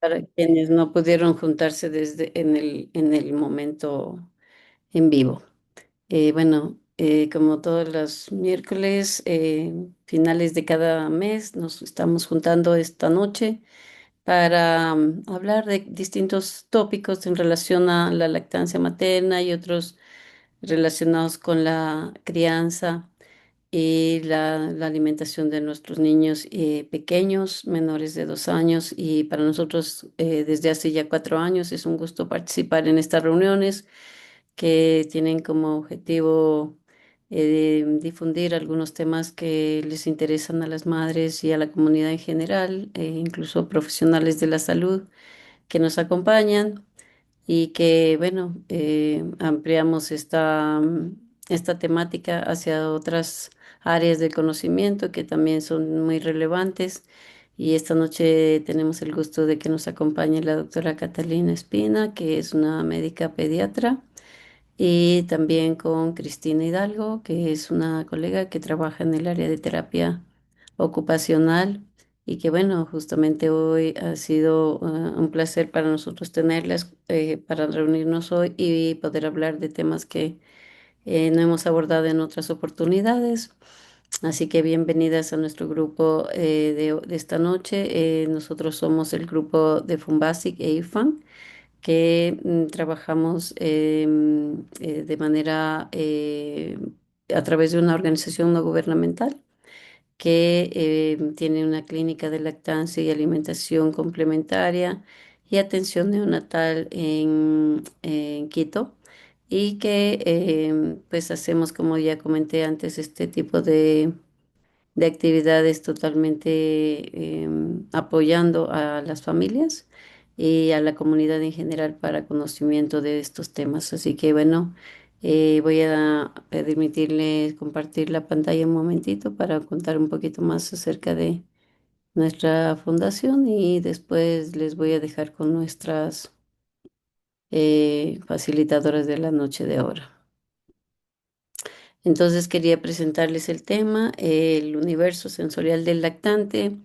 para quienes no pudieron juntarse en el momento en vivo. Bueno, como todos los miércoles, finales de cada mes, nos estamos juntando esta noche para hablar de distintos tópicos en relación a la lactancia materna y otros relacionados con la crianza y la alimentación de nuestros niños pequeños, menores de 2 años. Y para nosotros, desde hace ya 4 años, es un gusto participar en estas reuniones que tienen como objetivo difundir algunos temas que les interesan a las madres y a la comunidad en general, incluso profesionales de la salud que nos acompañan y que, bueno, ampliamos esta temática hacia otras áreas del conocimiento que también son muy relevantes. Y esta noche tenemos el gusto de que nos acompañe la doctora Catalina Espina, que es una médica pediatra, y también con Cristina Hidalgo, que es una colega que trabaja en el área de terapia ocupacional y que bueno, justamente hoy ha sido un placer para nosotros tenerlas para reunirnos hoy y poder hablar de temas que no hemos abordado en otras oportunidades. Así que bienvenidas a nuestro grupo de esta noche. Nosotros somos el grupo de Fumbasic e IFAN que trabajamos de manera a través de una organización no gubernamental que tiene una clínica de lactancia y alimentación complementaria y atención neonatal en Quito y que pues hacemos, como ya comenté antes, este tipo de actividades totalmente apoyando a las familias y a la comunidad en general para conocimiento de estos temas. Así que bueno, voy a permitirles compartir la pantalla un momentito para contar un poquito más acerca de nuestra fundación y después les voy a dejar con nuestras facilitadoras de la noche de ahora. Entonces quería presentarles el tema, el universo sensorial del lactante,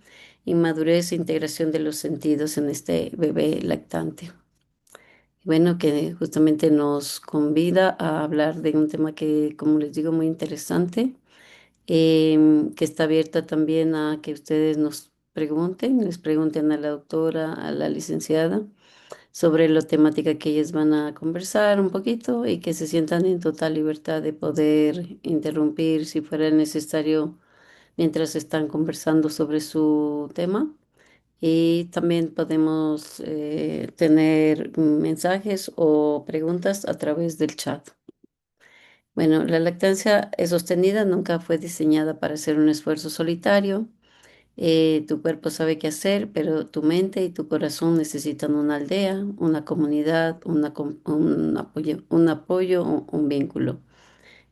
inmadurez e integración de los sentidos en este bebé lactante. Bueno, que justamente nos convida a hablar de un tema que, como les digo, muy interesante, que está abierta también a que ustedes nos pregunten, les pregunten a la doctora, a la licenciada sobre la temática que ellas van a conversar un poquito y que se sientan en total libertad de poder interrumpir si fuera necesario mientras están conversando sobre su tema. Y también podemos tener mensajes o preguntas a través del chat. Bueno, la lactancia sostenida nunca fue diseñada para ser un esfuerzo solitario. Tu cuerpo sabe qué hacer, pero tu mente y tu corazón necesitan una aldea, una comunidad, un apoyo, un vínculo.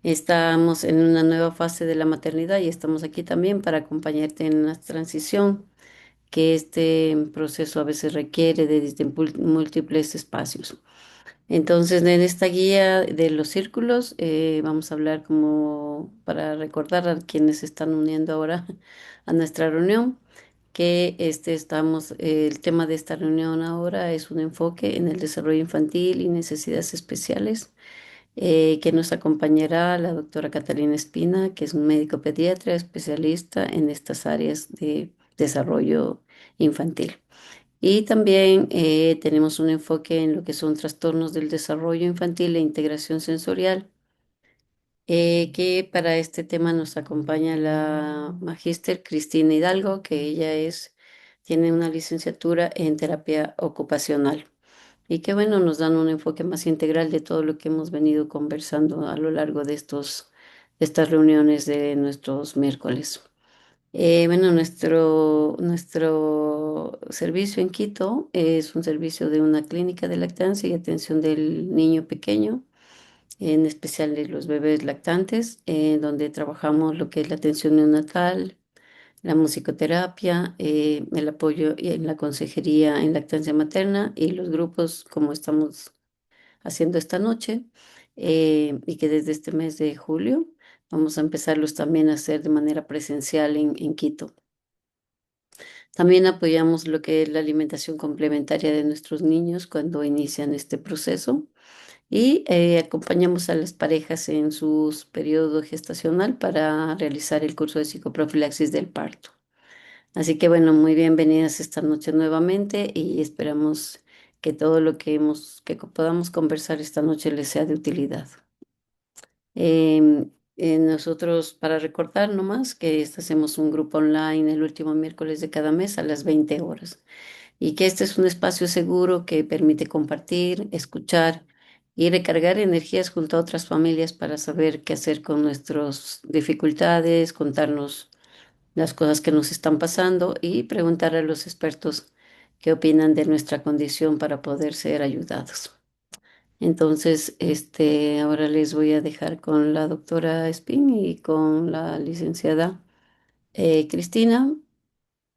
Estamos en una nueva fase de la maternidad y estamos aquí también para acompañarte en la transición que este proceso a veces requiere de múltiples espacios. Entonces, en esta guía de los círculos, vamos a hablar como para recordar a quienes se están uniendo ahora a nuestra reunión, que el tema de esta reunión ahora es un enfoque en el desarrollo infantil y necesidades especiales, que nos acompañará la doctora Catalina Espina, que es un médico pediatra especialista en estas áreas de desarrollo infantil. Y también tenemos un enfoque en lo que son trastornos del desarrollo infantil e integración sensorial, que para este tema nos acompaña la magíster Cristina Hidalgo, que tiene una licenciatura en terapia ocupacional y que bueno, nos dan un enfoque más integral de todo lo que hemos venido conversando a lo largo de estas reuniones de nuestros miércoles. Bueno, nuestro servicio en Quito es un servicio de una clínica de lactancia y atención del niño pequeño, en especial de los bebés lactantes, donde trabajamos lo que es la atención neonatal, la musicoterapia, el apoyo y en la consejería en lactancia materna y los grupos como estamos haciendo esta noche, y que desde este mes de julio vamos a empezarlos también a hacer de manera presencial en Quito. También apoyamos lo que es la alimentación complementaria de nuestros niños cuando inician este proceso y acompañamos a las parejas en su periodo gestacional para realizar el curso de psicoprofilaxis del parto. Así que bueno, muy bienvenidas esta noche nuevamente y esperamos que todo lo que podamos conversar esta noche les sea de utilidad. Nosotros, para recordar nomás que hacemos un grupo online el último miércoles de cada mes a las 20 horas y que este es un espacio seguro que permite compartir, escuchar y recargar energías junto a otras familias para saber qué hacer con nuestras dificultades, contarnos las cosas que nos están pasando y preguntar a los expertos qué opinan de nuestra condición para poder ser ayudados. Entonces, ahora les voy a dejar con la doctora Spin y con la licenciada Cristina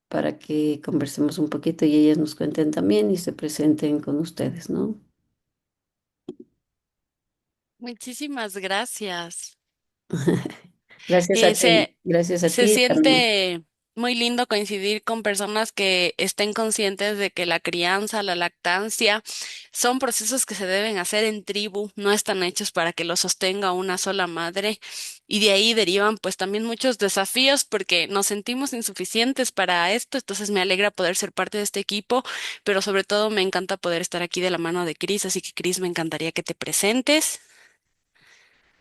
para que conversemos un poquito y ellas nos cuenten también y se presenten con ustedes, ¿no? Muchísimas gracias. Gracias Eh, a ti, se, gracias a se ti también. siente muy lindo coincidir con personas que estén conscientes de que la crianza, la lactancia, son procesos que se deben hacer en tribu, no están hechos para que lo sostenga una sola madre. Y de ahí derivan pues también muchos desafíos porque nos sentimos insuficientes para esto. Entonces me alegra poder ser parte de este equipo, pero sobre todo me encanta poder estar aquí de la mano de Cris. Así que Cris, me encantaría que te presentes.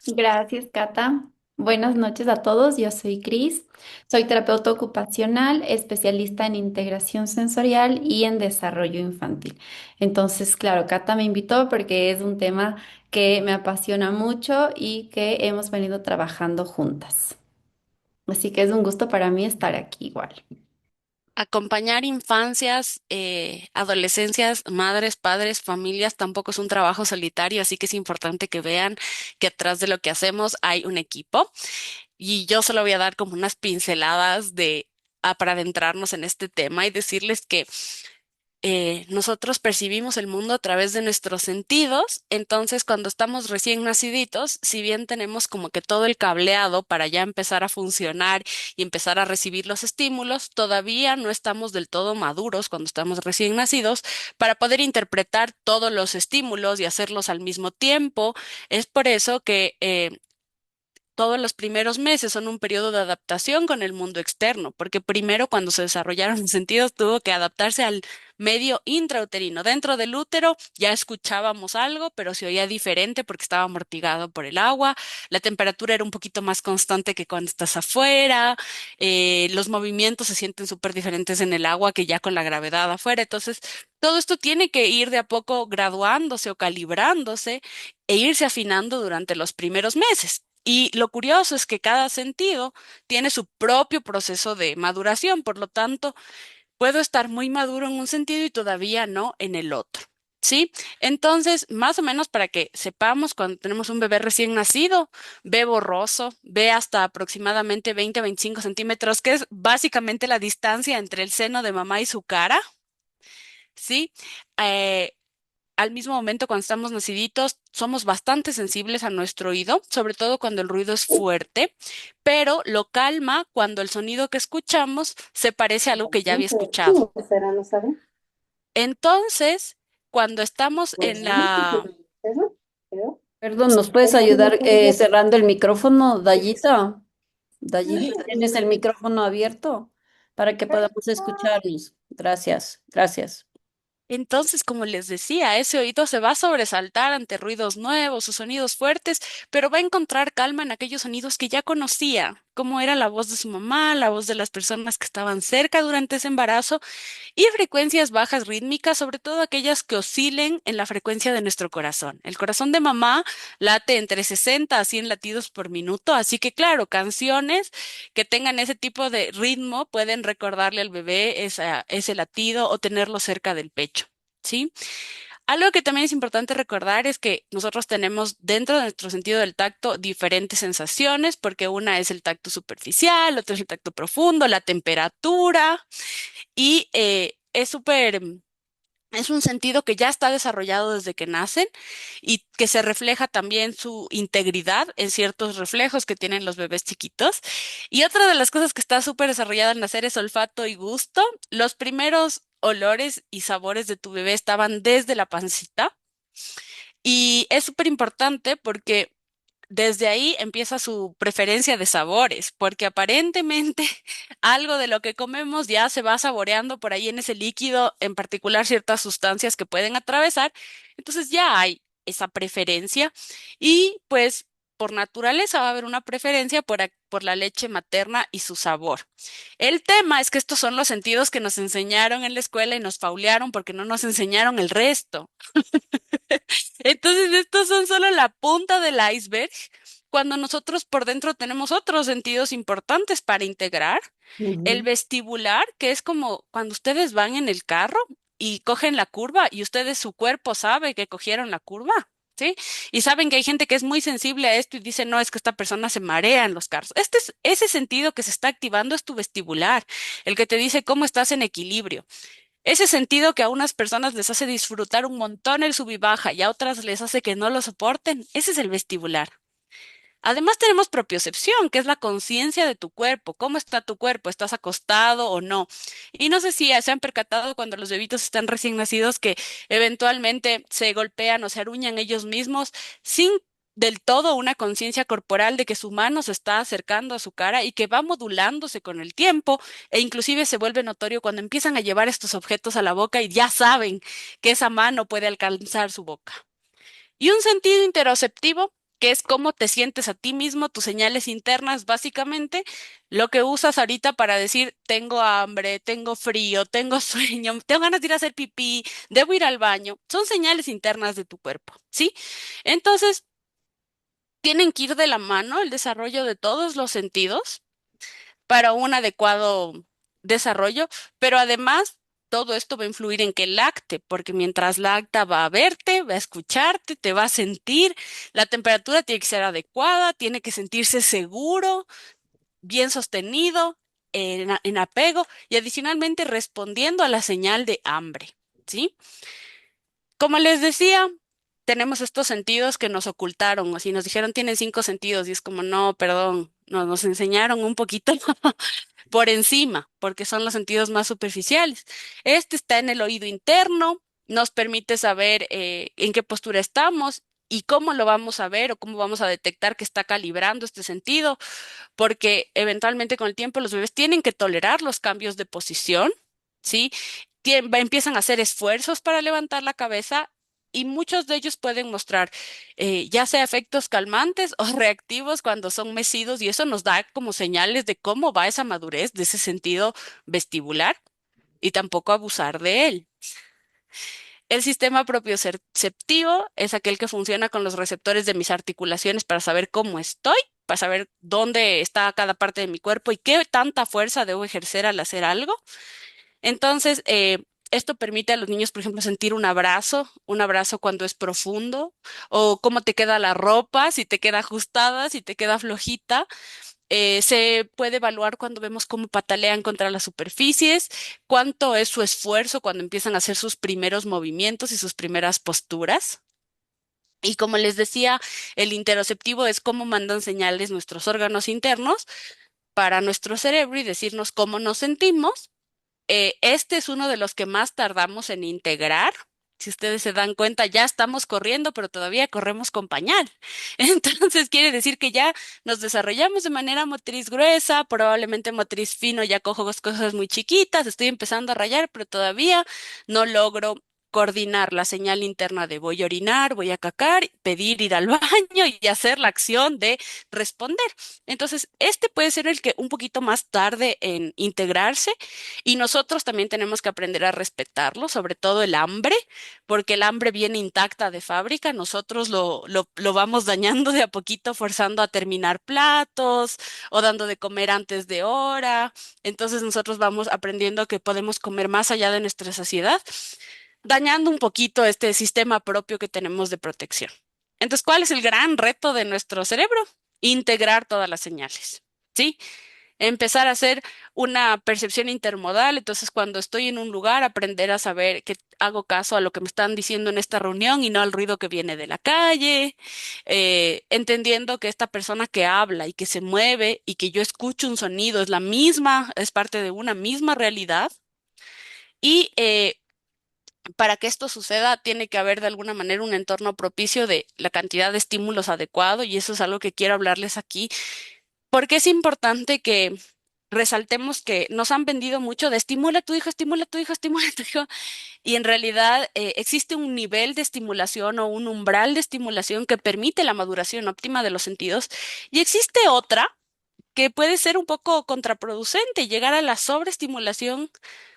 Gracias, Cata. Buenas noches a todos. Yo soy Cris. Soy terapeuta ocupacional, especialista en integración sensorial y en desarrollo infantil. Entonces, claro, Cata me invitó porque es un tema que me apasiona mucho y que hemos venido trabajando juntas. Así que es un gusto para mí estar aquí igual. Acompañar infancias, adolescencias, madres, padres, familias tampoco es un trabajo solitario, así que es importante que vean que atrás de lo que hacemos hay un equipo. Y yo solo voy a dar como unas pinceladas para adentrarnos en este tema y decirles que nosotros percibimos el mundo a través de nuestros sentidos, entonces cuando estamos recién naciditos, si bien tenemos como que todo el cableado para ya empezar a funcionar y empezar a recibir los estímulos, todavía no estamos del todo maduros cuando estamos recién nacidos para poder interpretar todos los estímulos y hacerlos al mismo tiempo. Es por eso que todos los primeros meses son un periodo de adaptación con el mundo externo, porque primero cuando se desarrollaron los sentidos tuvo que adaptarse al medio intrauterino. Dentro del útero ya escuchábamos algo, pero se oía diferente porque estaba amortiguado por el agua. La temperatura era un poquito más constante que cuando estás afuera. Los movimientos se sienten súper diferentes en el agua que ya con la gravedad afuera. Entonces, todo esto tiene que ir de a poco graduándose o calibrándose e irse afinando durante los primeros meses. Y lo curioso es que cada sentido tiene su propio proceso de maduración, por lo tanto, puedo estar muy maduro en un sentido y todavía no en el otro. ¿Sí? Entonces, más o menos para que sepamos, cuando tenemos un bebé recién nacido, ve borroso, ve hasta aproximadamente 20 a 25 centímetros, que es básicamente la distancia entre el seno de mamá y su cara. ¿Sí? Eh, Al mismo momento, cuando estamos naciditos, somos bastante sensibles a nuestro oído, sobre todo cuando el ruido es fuerte, pero lo calma cuando el sonido que escuchamos se parece a algo que ya había escuchado. ¿Cómo será? ¿No sabe? Entonces, cuando estamos Pues en sí, la... eso creo. Perdón, ¿nos puedes ayudar cerrando el micrófono, Dayita? Dayita, ¿tienes el micrófono abierto para que podamos escucharnos? Gracias, gracias. Entonces, como les decía, ese oído se va a sobresaltar ante ruidos nuevos o sonidos fuertes, pero va a encontrar calma en aquellos sonidos que ya conocía, como era la voz de su mamá, la voz de las personas que estaban cerca durante ese embarazo y frecuencias bajas rítmicas, sobre todo aquellas que oscilen en la frecuencia de nuestro corazón. El corazón de mamá late entre 60 a 100 latidos por minuto, así que claro, canciones que tengan ese tipo de ritmo pueden recordarle al bebé ese latido o tenerlo cerca del pecho. ¿Sí? Algo que también es importante recordar es que nosotros tenemos dentro de nuestro sentido del tacto diferentes sensaciones, porque una es el tacto superficial, otra es el tacto profundo, la temperatura, y es súper Es un sentido que ya está desarrollado desde que nacen y que se refleja también su integridad en ciertos reflejos que tienen los bebés chiquitos. Y otra de las cosas que está súper desarrollada al nacer es olfato y gusto. Los primeros olores y sabores de tu bebé estaban desde la pancita y es súper importante porque desde ahí empieza su preferencia de sabores, porque aparentemente algo de lo que comemos ya se va saboreando por ahí en ese líquido, en particular ciertas sustancias que pueden atravesar. Entonces ya hay esa preferencia y pues por naturaleza va a haber una preferencia por la leche materna y su sabor. El tema es que estos son los sentidos que nos enseñaron en la escuela y nos faulearon porque no nos enseñaron el resto. Entonces, estos son solo la punta del iceberg, cuando nosotros por dentro tenemos otros sentidos importantes para integrar. El Ujú, vestibular, que es como cuando ustedes van en el carro y cogen la curva y ustedes, su cuerpo sabe que cogieron la curva. ¿Sí? Y saben que hay gente que es muy sensible a esto y dice, no, es que esta persona se marea en los carros. Ese sentido que se está activando es tu vestibular, el que te dice cómo estás en equilibrio. Ese sentido que a unas personas les hace disfrutar un montón el sub y baja y a otras les hace que no lo soporten, ese es el vestibular. Además tenemos propiocepción, que es la conciencia de tu cuerpo. ¿Cómo está tu cuerpo? ¿Estás acostado o no? Y no sé si se han percatado cuando los bebitos están recién nacidos que eventualmente se golpean o se aruñan ellos mismos sin del todo una conciencia corporal de que su mano se está acercando a su cara y que va modulándose con el tiempo e inclusive se vuelve notorio cuando empiezan a llevar estos objetos a la boca y ya saben que esa mano puede alcanzar su boca. Y un sentido interoceptivo, que es cómo te sientes a ti mismo, tus señales internas, básicamente, lo que usas ahorita para decir, tengo hambre, tengo frío, tengo sueño, tengo ganas de ir a hacer pipí, debo ir al baño, son señales internas de tu cuerpo, ¿sí? Entonces, tienen que ir de la mano el desarrollo de todos los sentidos para un adecuado desarrollo, pero además todo esto va a influir en que lacte, porque mientras lacta va a verte, va a escucharte, te va a sentir, la temperatura tiene que ser adecuada, tiene que sentirse seguro, bien sostenido, en apego y adicionalmente respondiendo a la señal de hambre, ¿sí? Como les decía, tenemos estos sentidos que nos ocultaron, o si nos dijeron tienen 5 sentidos y es como, no, perdón, nos enseñaron un poquito por encima, porque son los sentidos más superficiales. Este está en el oído interno, nos permite saber en qué postura estamos y cómo lo vamos a ver o cómo vamos a detectar que está calibrando este sentido, porque eventualmente con el tiempo los bebés tienen que tolerar los cambios de posición, ¿sí? Empiezan a hacer esfuerzos para levantar la cabeza. Y muchos de ellos pueden mostrar ya sea efectos calmantes o reactivos cuando son mecidos y eso nos da como señales de cómo va esa madurez de ese sentido vestibular y tampoco abusar de él. El sistema propioceptivo es aquel que funciona con los receptores de mis articulaciones para saber cómo estoy, para saber dónde está cada parte de mi cuerpo y qué tanta fuerza debo ejercer al hacer algo. Entonces, esto permite a los niños, por ejemplo, sentir un abrazo cuando es profundo, o cómo te queda la ropa, si te queda ajustada, si te queda flojita. Se puede evaluar cuando vemos cómo patalean contra las superficies, cuánto es su esfuerzo cuando empiezan a hacer sus primeros movimientos y sus primeras posturas. Y como les decía, el interoceptivo es cómo mandan señales nuestros órganos internos para nuestro cerebro y decirnos cómo nos sentimos. Este es uno de los que más tardamos en integrar. Si ustedes se dan cuenta, ya estamos corriendo, pero todavía corremos con pañal. Entonces, quiere decir que ya nos desarrollamos de manera motriz gruesa, probablemente motriz fino, ya cojo cosas muy chiquitas, estoy empezando a rayar, pero todavía no logro coordinar la señal interna de voy a orinar, voy a cacar, pedir ir al baño y hacer la acción de responder. Entonces, este puede ser el que un poquito más tarde en integrarse y nosotros también tenemos que aprender a respetarlo, sobre todo el hambre, porque el hambre viene intacta de fábrica, nosotros lo vamos dañando de a poquito, forzando a terminar platos o dando de comer antes de hora. Entonces nosotros vamos aprendiendo que podemos comer más allá de nuestra saciedad, dañando un poquito este sistema propio que tenemos de protección. Entonces, ¿cuál es el gran reto de nuestro cerebro? Integrar todas las señales. ¿Sí? empezar a hacer una percepción intermodal. Entonces, cuando estoy en un lugar, aprender a saber que hago caso a lo que me están diciendo en esta reunión y no al ruido que viene de la calle, entendiendo que esta persona que habla y que se mueve y que yo escucho un sonido es la misma, es parte de una misma realidad. Y para que esto suceda, tiene que haber de alguna manera un entorno propicio de la cantidad de estímulos adecuado, y eso es algo que quiero hablarles aquí, porque es importante que resaltemos que nos han vendido mucho de estimula a tu hijo, estimula a tu hijo, estimula a tu hijo, y en realidad existe un nivel de estimulación o un umbral de estimulación que permite la maduración óptima de los sentidos, y existe otra que puede ser un poco contraproducente, llegar a la sobreestimulación,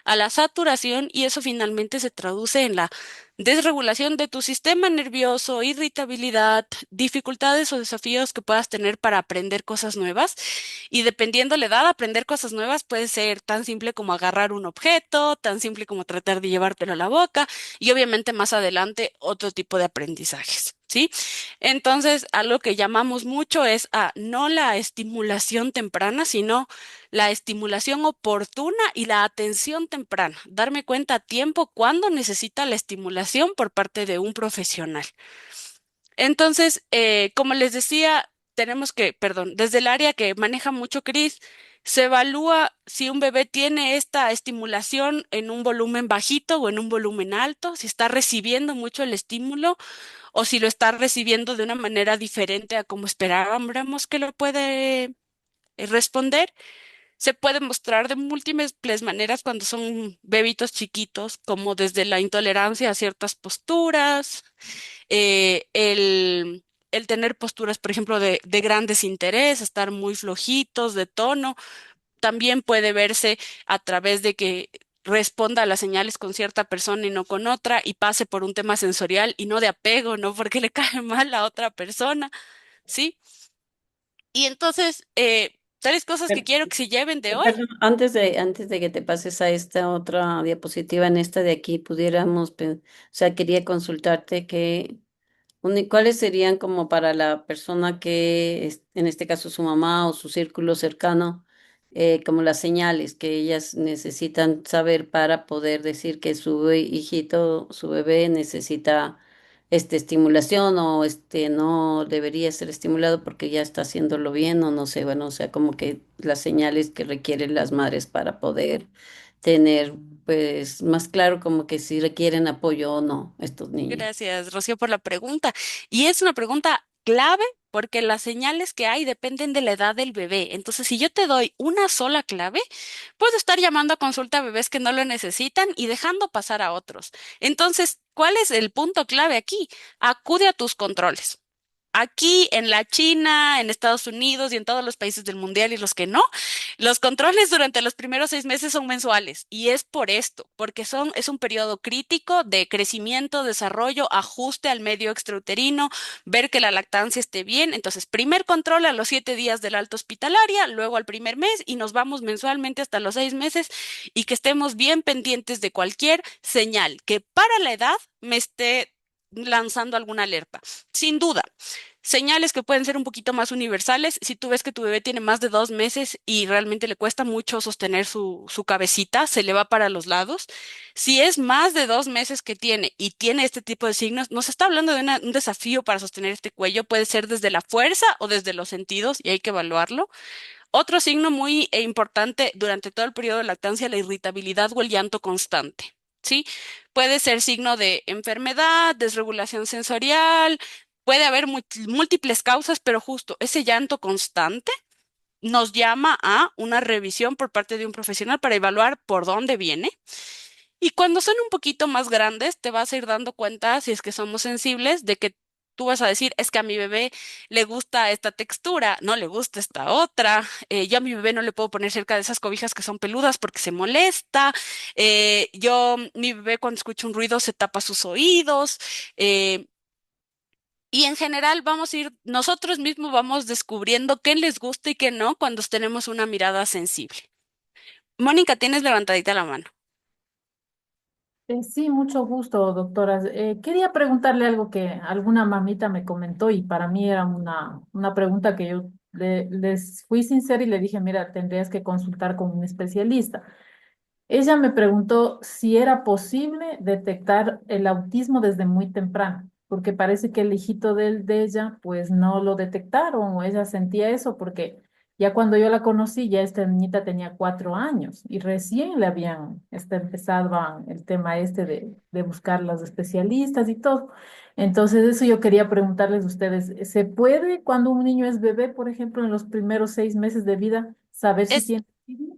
a la saturación, y eso finalmente se traduce en la desregulación de tu sistema nervioso, irritabilidad, dificultades o desafíos que puedas tener para aprender cosas nuevas. Y dependiendo la edad, aprender cosas nuevas puede ser tan simple como agarrar un objeto, tan simple como tratar de llevártelo a la boca, y obviamente más adelante otro tipo de aprendizajes. ¿Sí? Entonces, algo que llamamos mucho es a no la estimulación temprana, sino la estimulación oportuna y la atención temprana. Darme cuenta a tiempo cuando necesita la estimulación por parte de un profesional. Entonces, como les decía, tenemos que, perdón, desde el área que maneja mucho Cris, se evalúa si un bebé tiene esta estimulación en un volumen bajito o en un volumen alto, si está recibiendo mucho el estímulo o si lo está recibiendo de una manera diferente a como esperábamos que lo puede responder. Se puede mostrar de múltiples maneras cuando son bebitos chiquitos, como desde la intolerancia a ciertas posturas, el tener posturas, por ejemplo, de gran desinterés, estar muy flojitos de tono. También puede verse a través de que responda a las señales con cierta persona y no con otra, y pase por un tema sensorial y no de apego, no porque le cae mal a otra persona, ¿sí? Y entonces, tres cosas que quiero que se lleven de hoy. Perdón, antes de que te pases a esta otra diapositiva, en esta de aquí pudiéramos, o sea, quería consultarte que ¿cuáles serían como para la persona que, en este caso su mamá o su círculo cercano, como las señales que ellas necesitan saber para poder decir que su hijito, su bebé necesita estimulación o no debería ser estimulado porque ya está haciéndolo bien o no sé, bueno, o sea, como que las señales que requieren las madres para poder tener pues más claro como que si requieren apoyo o no estos niños? Gracias, Rocío, por la pregunta. Y es una pregunta clave porque las señales que hay dependen de la edad del bebé. Entonces, si yo te doy una sola clave, puedo estar llamando a consulta a bebés que no lo necesitan y dejando pasar a otros. Entonces, ¿cuál es el punto clave aquí? Acude a tus controles. Aquí en la China, en Estados Unidos y en todos los países del mundial y los que no, los controles durante los primeros 6 meses son mensuales, y es por esto, porque es un periodo crítico de crecimiento, desarrollo, ajuste al medio extrauterino, ver que la lactancia esté bien. Entonces, primer control a los 7 días del alta hospitalaria, luego al primer mes, y nos vamos mensualmente hasta los 6 meses, y que estemos bien pendientes de cualquier señal que para la edad me esté lanzando alguna alerta. Sin duda. Señales que pueden ser un poquito más universales. Si tú ves que tu bebé tiene más de 2 meses y realmente le cuesta mucho sostener su cabecita, se le va para los lados. Si es más de 2 meses que tiene y tiene este tipo de signos, nos está hablando de un desafío para sostener este cuello. Puede ser desde la fuerza o desde los sentidos, y hay que evaluarlo. Otro signo muy importante durante todo el periodo de lactancia, la irritabilidad o el llanto constante. ¿Sí? Puede ser signo de enfermedad, desregulación sensorial, puede haber múltiples causas, pero justo ese llanto constante nos llama a una revisión por parte de un profesional para evaluar por dónde viene. Y cuando son un poquito más grandes, te vas a ir dando cuenta, si es que somos sensibles, de que tú vas a decir, es que a mi bebé le gusta esta textura, no le gusta esta otra. Yo a mi bebé no le puedo poner cerca de esas cobijas que son peludas porque se molesta. Mi bebé cuando escucha un ruido se tapa sus oídos. eh, y en general vamos a ir, nosotros mismos vamos descubriendo qué les gusta y qué no cuando tenemos una mirada sensible. Mónica, tienes levantadita la mano. Sí, mucho gusto, doctora. Quería preguntarle algo que alguna mamita me comentó y para mí era una pregunta que yo les fui sincera y le dije, mira, tendrías que consultar con un especialista. Ella me preguntó si era posible detectar el autismo desde muy temprano, porque parece que el hijito de ella, pues no lo detectaron, o ella sentía eso, porque ya cuando yo la conocí, ya esta niñita tenía 4 años y recién le habían empezado el tema de buscar los especialistas y todo. Entonces, eso yo quería preguntarles a ustedes, ¿se puede cuando un niño es bebé, por ejemplo, en los primeros 6 meses de vida, saber si Es tiene autismo?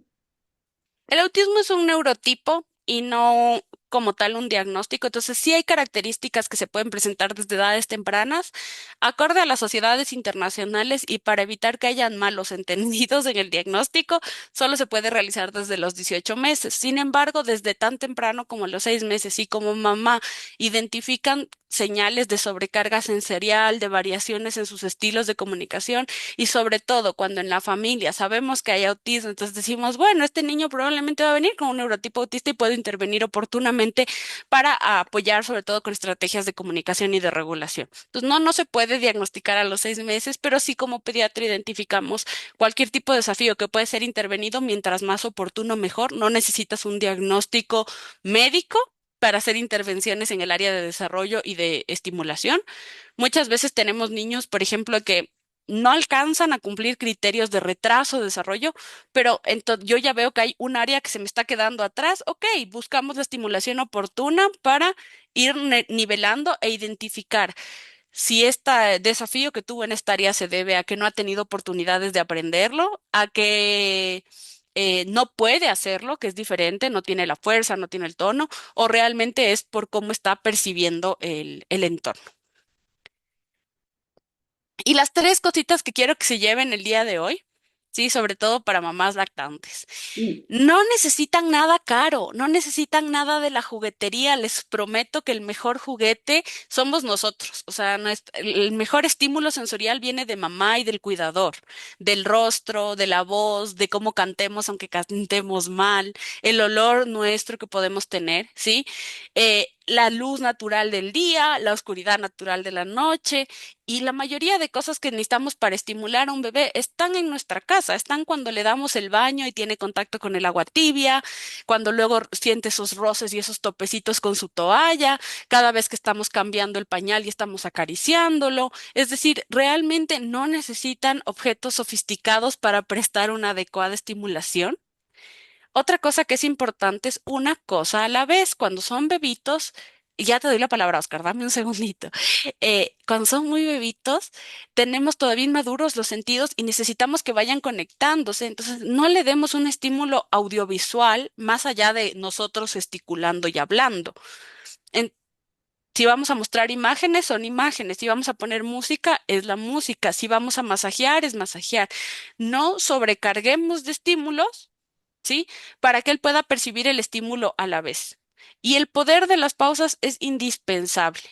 El autismo es un neurotipo y no como tal un diagnóstico, entonces sí hay características que se pueden presentar desde edades tempranas, acorde a las sociedades internacionales y para evitar que hayan malos entendidos en el diagnóstico, solo se puede realizar desde los 18 meses. Sin embargo, desde tan temprano como los 6 meses y como mamá identifican señales de sobrecarga sensorial, de variaciones en sus estilos de comunicación, y sobre todo cuando en la familia sabemos que hay autismo, entonces decimos, bueno, este niño probablemente va a venir con un neurotipo autista y puedo intervenir oportunamente para apoyar sobre todo con estrategias de comunicación y de regulación. Entonces, no se puede diagnosticar a los 6 meses, pero sí como pediatra identificamos cualquier tipo de desafío que puede ser intervenido mientras más oportuno, mejor. No necesitas un diagnóstico médico para hacer intervenciones en el área de desarrollo y de estimulación. Muchas veces tenemos niños, por ejemplo, que no alcanzan a cumplir criterios de retraso de desarrollo, pero yo ya veo que hay un área que se me está quedando atrás. Ok, buscamos la estimulación oportuna para ir nivelando e identificar si este desafío que tuvo en esta área se debe a que no ha tenido oportunidades de aprenderlo, a que no puede hacerlo, que es diferente, no tiene la fuerza, no tiene el tono, o realmente es por cómo está percibiendo el entorno. Y las tres cositas que quiero que se lleven el día de hoy, sí, sobre todo para mamás lactantes. Mm. No necesitan nada caro, no necesitan nada de la juguetería. Les prometo que el mejor juguete somos nosotros. O sea, el mejor estímulo sensorial viene de mamá y del cuidador, del rostro, de la voz, de cómo cantemos, aunque cantemos mal, el olor nuestro que podemos tener, ¿sí? La luz natural del día, la oscuridad natural de la noche. Y la mayoría de cosas que necesitamos para estimular a un bebé están en nuestra casa, están cuando le damos el baño y tiene contacto con el agua tibia, cuando luego siente esos roces y esos topecitos con su toalla, cada vez que estamos cambiando el pañal y estamos acariciándolo. Es decir, realmente no necesitan objetos sofisticados para prestar una adecuada estimulación. Otra cosa que es importante es una cosa a la vez. Cuando son bebitos, y ya te doy la palabra, Oscar, dame un segundito. Cuando son muy bebitos, tenemos todavía inmaduros los sentidos y necesitamos que vayan conectándose. Entonces, no le demos un estímulo audiovisual más allá de nosotros gesticulando y hablando. En- si vamos a mostrar imágenes, son imágenes. Si vamos a poner música, es la música. Si vamos a masajear, es masajear. No sobrecarguemos de estímulos, ¿sí? Para que él pueda percibir el estímulo a la vez. Y el poder de las pausas es indispensable.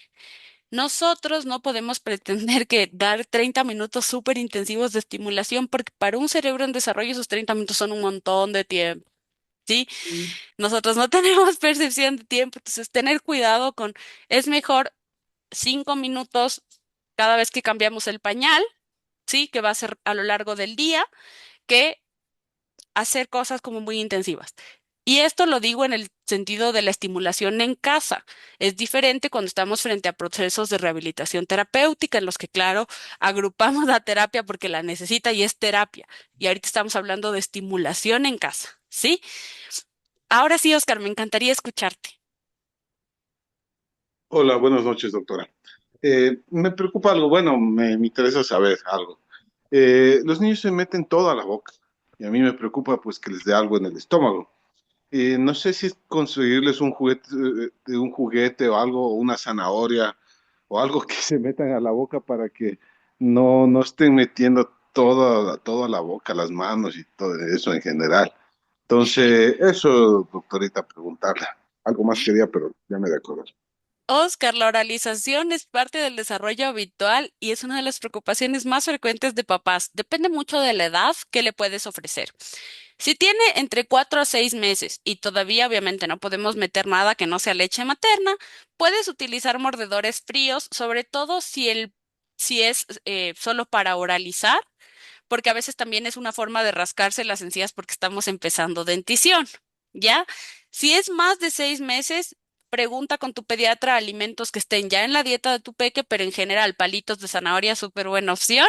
Nosotros no podemos pretender que dar 30 minutos súper intensivos de estimulación, porque para un cerebro en desarrollo esos 30 minutos son un montón de tiempo, ¿sí? Mm. Nosotros no tenemos percepción de tiempo, entonces tener cuidado con, es mejor 5 minutos cada vez que cambiamos el pañal, ¿sí? Que va a ser a lo largo del día, que hacer cosas como muy intensivas. Y esto lo digo en el sentido de la estimulación en casa. Es diferente cuando estamos frente a procesos de rehabilitación terapéutica en los que, claro, agrupamos la terapia porque la necesita y es terapia. Y ahorita estamos hablando de estimulación en casa, ¿sí? Ahora sí, Oscar, me encantaría escucharte. Hola, buenas noches, doctora. Me preocupa algo, bueno, me interesa saber algo. Los niños se meten todo a la boca y a mí me preocupa pues que les dé algo en el estómago. No sé si es conseguirles un juguete o algo, o una zanahoria o algo que se metan a la boca para que no estén metiendo todo a la boca, las manos y todo eso en general. Entonces, eso, doctorita, preguntarle. Algo más quería, pero ya me de acuerdo. Oscar, la oralización es parte del desarrollo habitual y es una de las preocupaciones más frecuentes de papás. Depende mucho de la edad que le puedes ofrecer. Si tiene entre 4 a 6 meses y todavía obviamente no podemos meter nada que no sea leche materna, puedes utilizar mordedores fríos, sobre todo si es solo para oralizar, porque a veces también es una forma de rascarse las encías porque estamos empezando dentición, ¿ya? Si es más de 6 meses, pregunta con tu pediatra alimentos que estén ya en la dieta de tu peque, pero en general palitos de zanahoria, súper buena opción,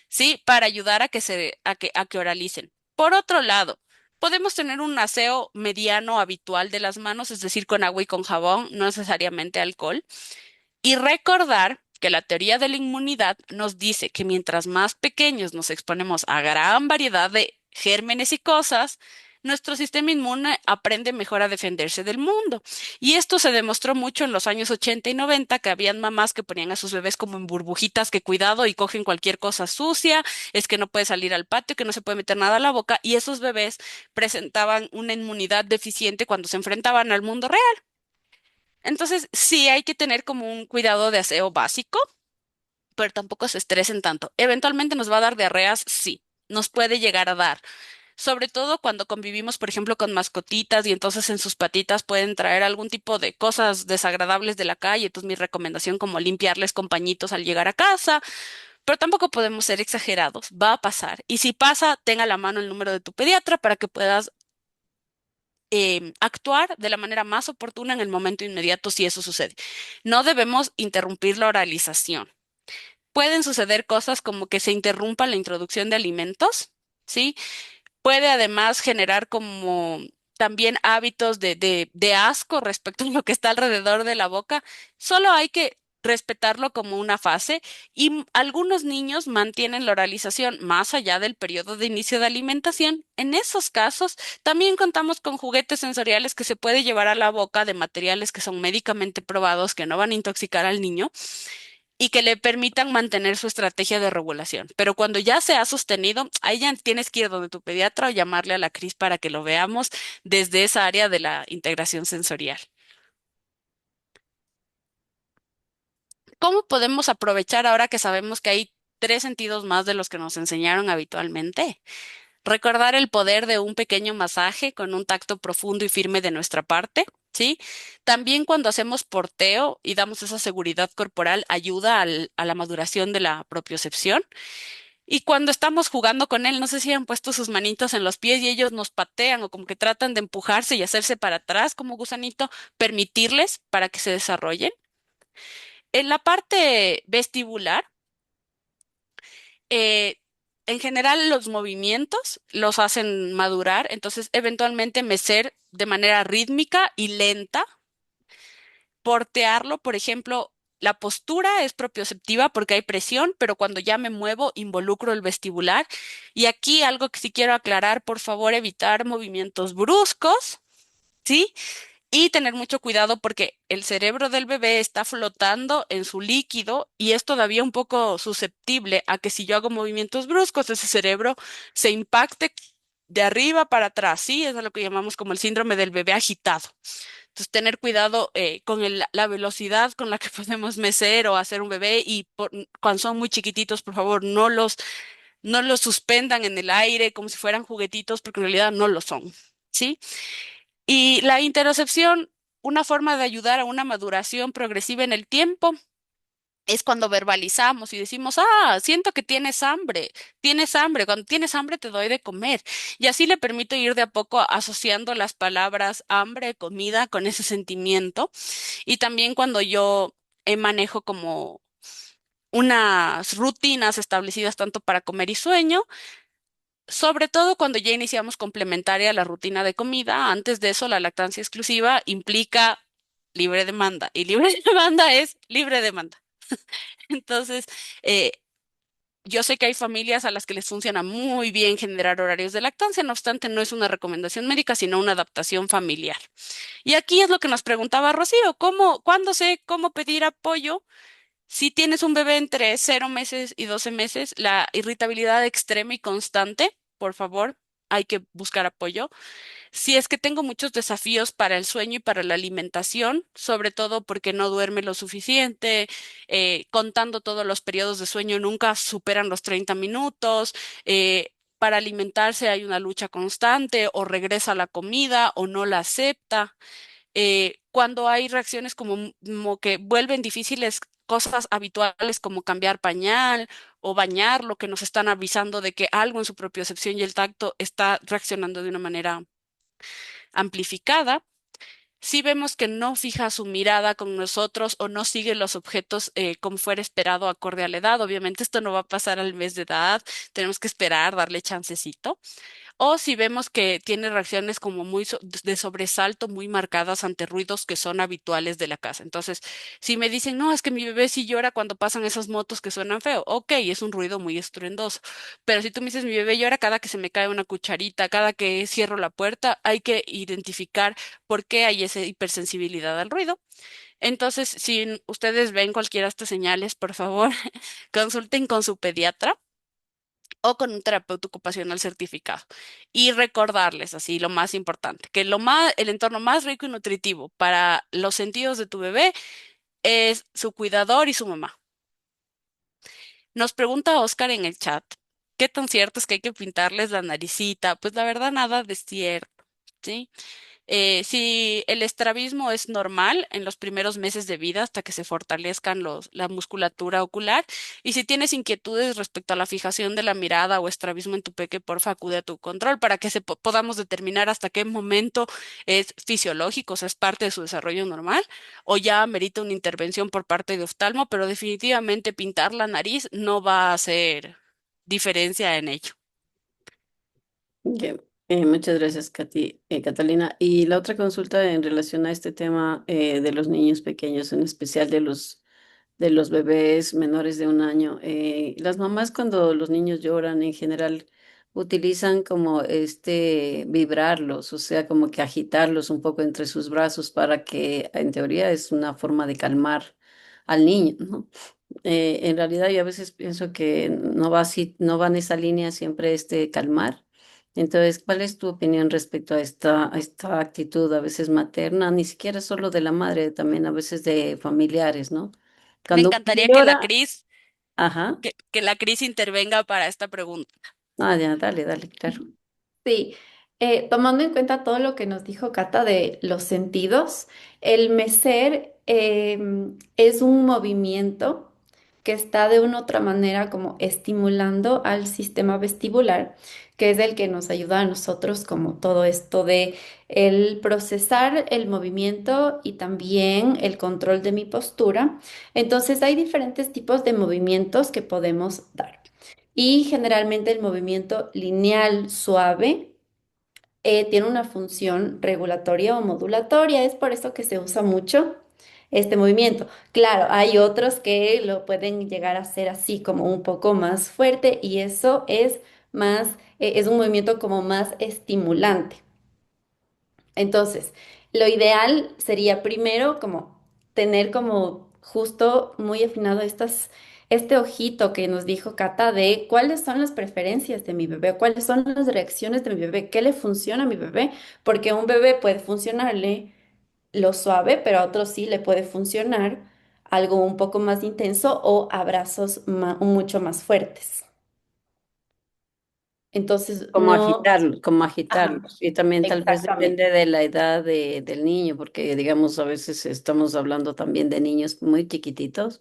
¿sí? Para ayudar a que a que oralicen. Por otro lado, podemos tener un aseo mediano habitual de las manos, es decir, con agua y con jabón, no necesariamente alcohol. Y recordar que la teoría de la inmunidad nos dice que mientras más pequeños nos exponemos a gran variedad de gérmenes y cosas, nuestro sistema inmune aprende mejor a defenderse del mundo. Y esto se demostró mucho en los años 80 y 90, que habían mamás que ponían a sus bebés como en burbujitas, que cuidado y cogen cualquier cosa sucia, es que no puede salir al patio, que no se puede meter nada a la boca, y esos bebés presentaban una inmunidad deficiente cuando se enfrentaban al mundo real. Entonces, sí hay que tener como un cuidado de aseo básico, pero tampoco se estresen tanto. Eventualmente nos va a dar diarreas, sí, nos puede llegar a dar. Sobre todo cuando convivimos, por ejemplo, con mascotitas y entonces en sus patitas pueden traer algún tipo de cosas desagradables de la calle. Entonces, mi recomendación como limpiarles con pañitos al llegar a casa, pero tampoco podemos ser exagerados. Va a pasar. Y si pasa, tenga a la mano el número de tu pediatra para que puedas actuar de la manera más oportuna en el momento inmediato si eso sucede. No debemos interrumpir la oralización. Pueden suceder cosas como que se interrumpa la introducción de alimentos, ¿sí? Puede además generar como también hábitos de asco respecto a lo que está alrededor de la boca. Solo hay que respetarlo como una fase y algunos niños mantienen la oralización más allá del periodo de inicio de alimentación. En esos casos, también contamos con juguetes sensoriales que se puede llevar a la boca de materiales que son médicamente probados, que no van a intoxicar al niño y que le permitan mantener su estrategia de regulación. Pero cuando ya se ha sostenido, ahí ya tienes que ir donde tu pediatra o llamarle a la Cris para que lo veamos desde esa área de la integración sensorial. ¿Cómo podemos aprovechar ahora que sabemos que hay 3 sentidos más de los que nos enseñaron habitualmente? Recordar el poder de un pequeño masaje con un tacto profundo y firme de nuestra parte, ¿sí? También cuando hacemos porteo y damos esa seguridad corporal, ayuda a la maduración de la propiocepción. Y cuando estamos jugando con él, no sé si han puesto sus manitos en los pies y ellos nos patean o como que tratan de empujarse y hacerse para atrás como gusanito, permitirles para que se desarrollen. En la parte vestibular, eh, en general los movimientos los hacen madurar, entonces eventualmente mecer de manera rítmica y lenta, portearlo, por ejemplo, la postura es propioceptiva porque hay presión, pero cuando ya me muevo involucro el vestibular. Y aquí algo que sí quiero aclarar, por favor, evitar movimientos bruscos, ¿sí? Y tener mucho cuidado porque el cerebro del bebé está flotando en su líquido y es todavía un poco susceptible a que si yo hago movimientos bruscos, ese cerebro se impacte de arriba para atrás, ¿sí? Eso es lo que llamamos como el síndrome del bebé agitado. Entonces, tener cuidado con la velocidad con la que podemos mecer o hacer un bebé y cuando son muy chiquititos, por favor, no los suspendan en el aire como si fueran juguetitos porque en realidad no lo son, ¿sí? Y la interocepción, una forma de ayudar a una maduración progresiva en el tiempo, es cuando verbalizamos y decimos, siento que tienes hambre, tienes hambre, cuando tienes hambre te doy de comer. Y así le permito ir de a poco asociando las palabras hambre, comida con ese sentimiento. Y también cuando yo manejo como unas rutinas establecidas tanto para comer y sueño, sobre todo cuando ya iniciamos complementaria la rutina de comida. Antes de eso, la lactancia exclusiva implica libre demanda y libre demanda es libre demanda. Entonces, eh, yo sé que hay familias a las que les funciona muy bien generar horarios de lactancia, no obstante, no es una recomendación médica, sino una adaptación familiar. Y aquí es lo que nos preguntaba Rocío, cuándo sé cómo pedir apoyo? Si tienes un bebé entre 0 meses y 12 meses, la irritabilidad extrema y constante, por favor, hay que buscar apoyo. Si es que tengo muchos desafíos para el sueño y para la alimentación, sobre todo porque no duerme lo suficiente, contando todos los periodos de sueño nunca superan los 30 minutos, para alimentarse hay una lucha constante, o regresa la comida o no la acepta. Cuando hay reacciones como que vuelven difíciles cosas habituales como cambiar pañal o bañar, lo que nos están avisando de que algo en su propiocepción y el tacto está reaccionando de una manera amplificada. Si vemos que no fija su mirada con nosotros o no sigue los objetos como fuera esperado acorde a la edad, obviamente esto no va a pasar al mes de edad, tenemos que esperar, darle chancecito. O si vemos que tiene reacciones como de sobresalto muy marcadas ante ruidos que son habituales de la casa. Entonces, si me dicen, no, es que mi bebé sí llora cuando pasan esas motos que suenan feo, ok, es un ruido muy estruendoso. Pero si tú me dices, mi bebé llora cada que se me cae una cucharita, cada que cierro la puerta, hay que identificar por qué hay esa hipersensibilidad al ruido. Entonces, si ustedes ven cualquiera de estas señales, por favor, consulten con su pediatra o con un terapeuta ocupacional certificado. Y recordarles así lo más importante, que el entorno más rico y nutritivo para los sentidos de tu bebé es su cuidador y su mamá. Nos pregunta Oscar en el chat, ¿qué tan cierto es que hay que pintarles la naricita? Pues la verdad, nada de cierto. ¿Sí? Si el estrabismo es normal en los primeros meses de vida hasta que se fortalezcan la musculatura ocular, y si tienes inquietudes respecto a la fijación de la mirada o estrabismo en tu peque, porfa, acude a tu control para que podamos determinar hasta qué momento es fisiológico, o sea, es parte de su desarrollo normal, o ya amerita una intervención por parte de oftalmo, pero definitivamente pintar la nariz no va a hacer diferencia en ello. Ya, muchas gracias, Catalina. Y la otra consulta en relación a este tema de los niños pequeños, en especial de los bebés menores de un año. Las mamás cuando los niños lloran en general utilizan como vibrarlos, o sea, como que agitarlos un poco entre sus brazos para que en teoría es una forma de calmar al niño, ¿no? En realidad yo a veces pienso que no va así, no va en esa línea siempre calmar. Entonces, ¿cuál es tu opinión respecto a esta actitud a veces materna, ni siquiera solo de la madre, también a veces de familiares, ¿no? Me Cuando un niño encantaría llora, ajá, que la Cris intervenga para esta pregunta. ya, dale, dale, claro. Sí, tomando en cuenta todo lo que nos dijo Cata de los sentidos, el mecer es un movimiento que está de una u otra manera como estimulando al sistema vestibular, que es el que nos ayuda a nosotros como todo esto de el procesar el movimiento y también el control de mi postura. Entonces hay diferentes tipos de movimientos que podemos dar. Y generalmente el movimiento lineal suave tiene una función regulatoria o modulatoria. Es por eso que se usa mucho este movimiento. Claro, hay otros que lo pueden llegar a hacer así como un poco más fuerte y eso es más, es un movimiento como más estimulante. Entonces, lo ideal sería primero como tener como justo muy afinado este ojito que nos dijo Cata de cuáles son las preferencias de mi bebé, cuáles son las reacciones de mi bebé, qué le funciona a mi bebé, porque a un bebé puede funcionarle lo suave, pero a otro sí le puede funcionar algo un poco más intenso o abrazos mucho más fuertes. Entonces, no, Como ajá, agitarlos. Y también tal vez exactamente. depende de la edad del niño, porque digamos, a veces estamos hablando también de niños muy chiquititos.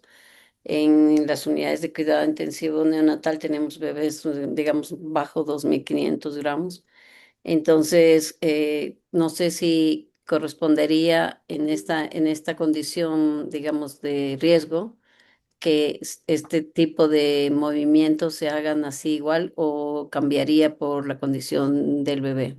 En las unidades de cuidado intensivo neonatal tenemos bebés, digamos, bajo 2.500 gramos. Entonces, no sé si correspondería en esta condición, digamos, de riesgo, que este tipo de movimientos se hagan así igual o cambiaría por la condición del bebé.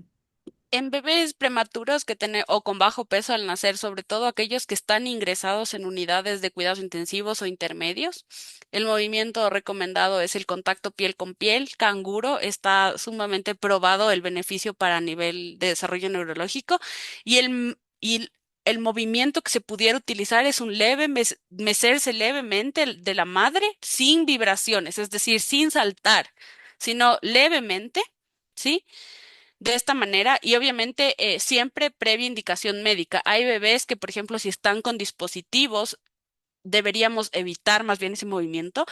En bebés prematuros que tienen o con bajo peso al nacer, sobre todo aquellos que están ingresados en unidades de cuidados intensivos o intermedios, el movimiento recomendado es el contacto piel con piel, canguro, está sumamente probado el beneficio para nivel de desarrollo neurológico y el movimiento que se pudiera utilizar es un leve mecerse levemente de la madre sin vibraciones, es decir, sin saltar, sino levemente. ¿Sí? De esta manera, y obviamente siempre previa indicación médica. Hay bebés que, por ejemplo, si están con dispositivos, deberíamos evitar más bien ese movimiento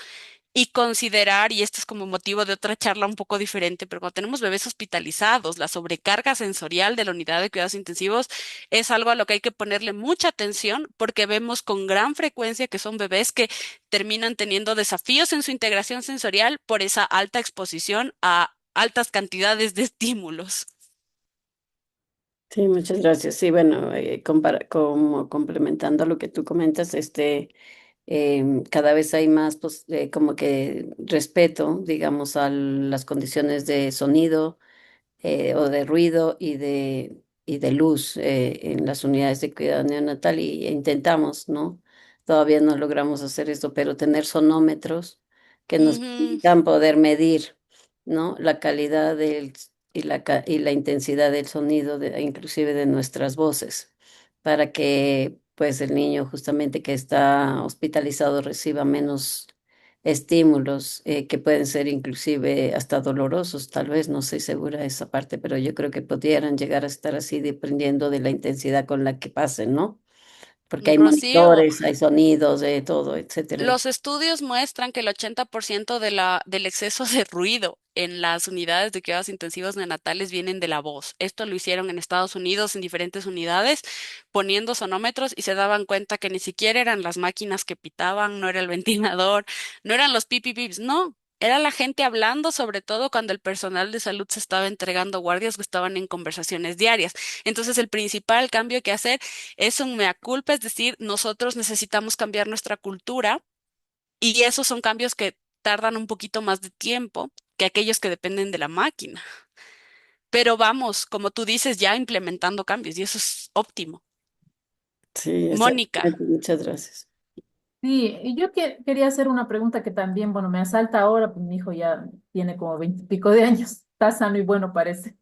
Y considerar, y esto es como motivo de otra charla un poco diferente, pero cuando tenemos bebés hospitalizados, la sobrecarga sensorial de la unidad de cuidados intensivos es algo a lo que hay que ponerle mucha atención porque vemos con gran frecuencia que son bebés que terminan teniendo desafíos en su integración sensorial por esa alta exposición a altas cantidades de estímulos. Sí, muchas gracias. Sí, bueno, como complementando lo que tú comentas, cada vez hay más, pues, como que respeto, digamos, a las condiciones de sonido o de ruido y de luz en las unidades de cuidado neonatal y intentamos, ¿no? Todavía no logramos hacer esto, pero tener sonómetros que nos Ujú. permitan poder medir, ¿no? La calidad y la intensidad del sonido, inclusive de nuestras voces, para que pues el niño justamente que está hospitalizado reciba menos estímulos que pueden ser inclusive hasta dolorosos, tal vez, no estoy segura de esa parte, pero yo creo que pudieran llegar a estar así dependiendo de la intensidad con la que pasen, ¿no? Porque hay Rocío, monitores, hay sonidos, de todo, etcétera. los estudios muestran que el 80% del exceso de ruido en las unidades de cuidados intensivos neonatales vienen de la voz. Esto lo hicieron en Estados Unidos en diferentes unidades, poniendo sonómetros y se daban cuenta que ni siquiera eran las máquinas que pitaban, no era el ventilador, no eran los pipipips, no. Era la gente hablando, sobre todo cuando el personal de salud se estaba entregando guardias que estaban en conversaciones diarias. Entonces, el principal cambio que hacer es un mea culpa, es decir, nosotros necesitamos cambiar nuestra cultura y esos son cambios que tardan un poquito más de tiempo que aquellos que dependen de la máquina. Pero vamos, como tú dices, ya implementando cambios y eso es óptimo. Sí, Mónica, exactamente, muchas gracias. Sí, y yo quería hacer una pregunta que también, bueno, me asalta ahora, pues mi hijo ya tiene como 20 y pico de años, está sano y bueno parece.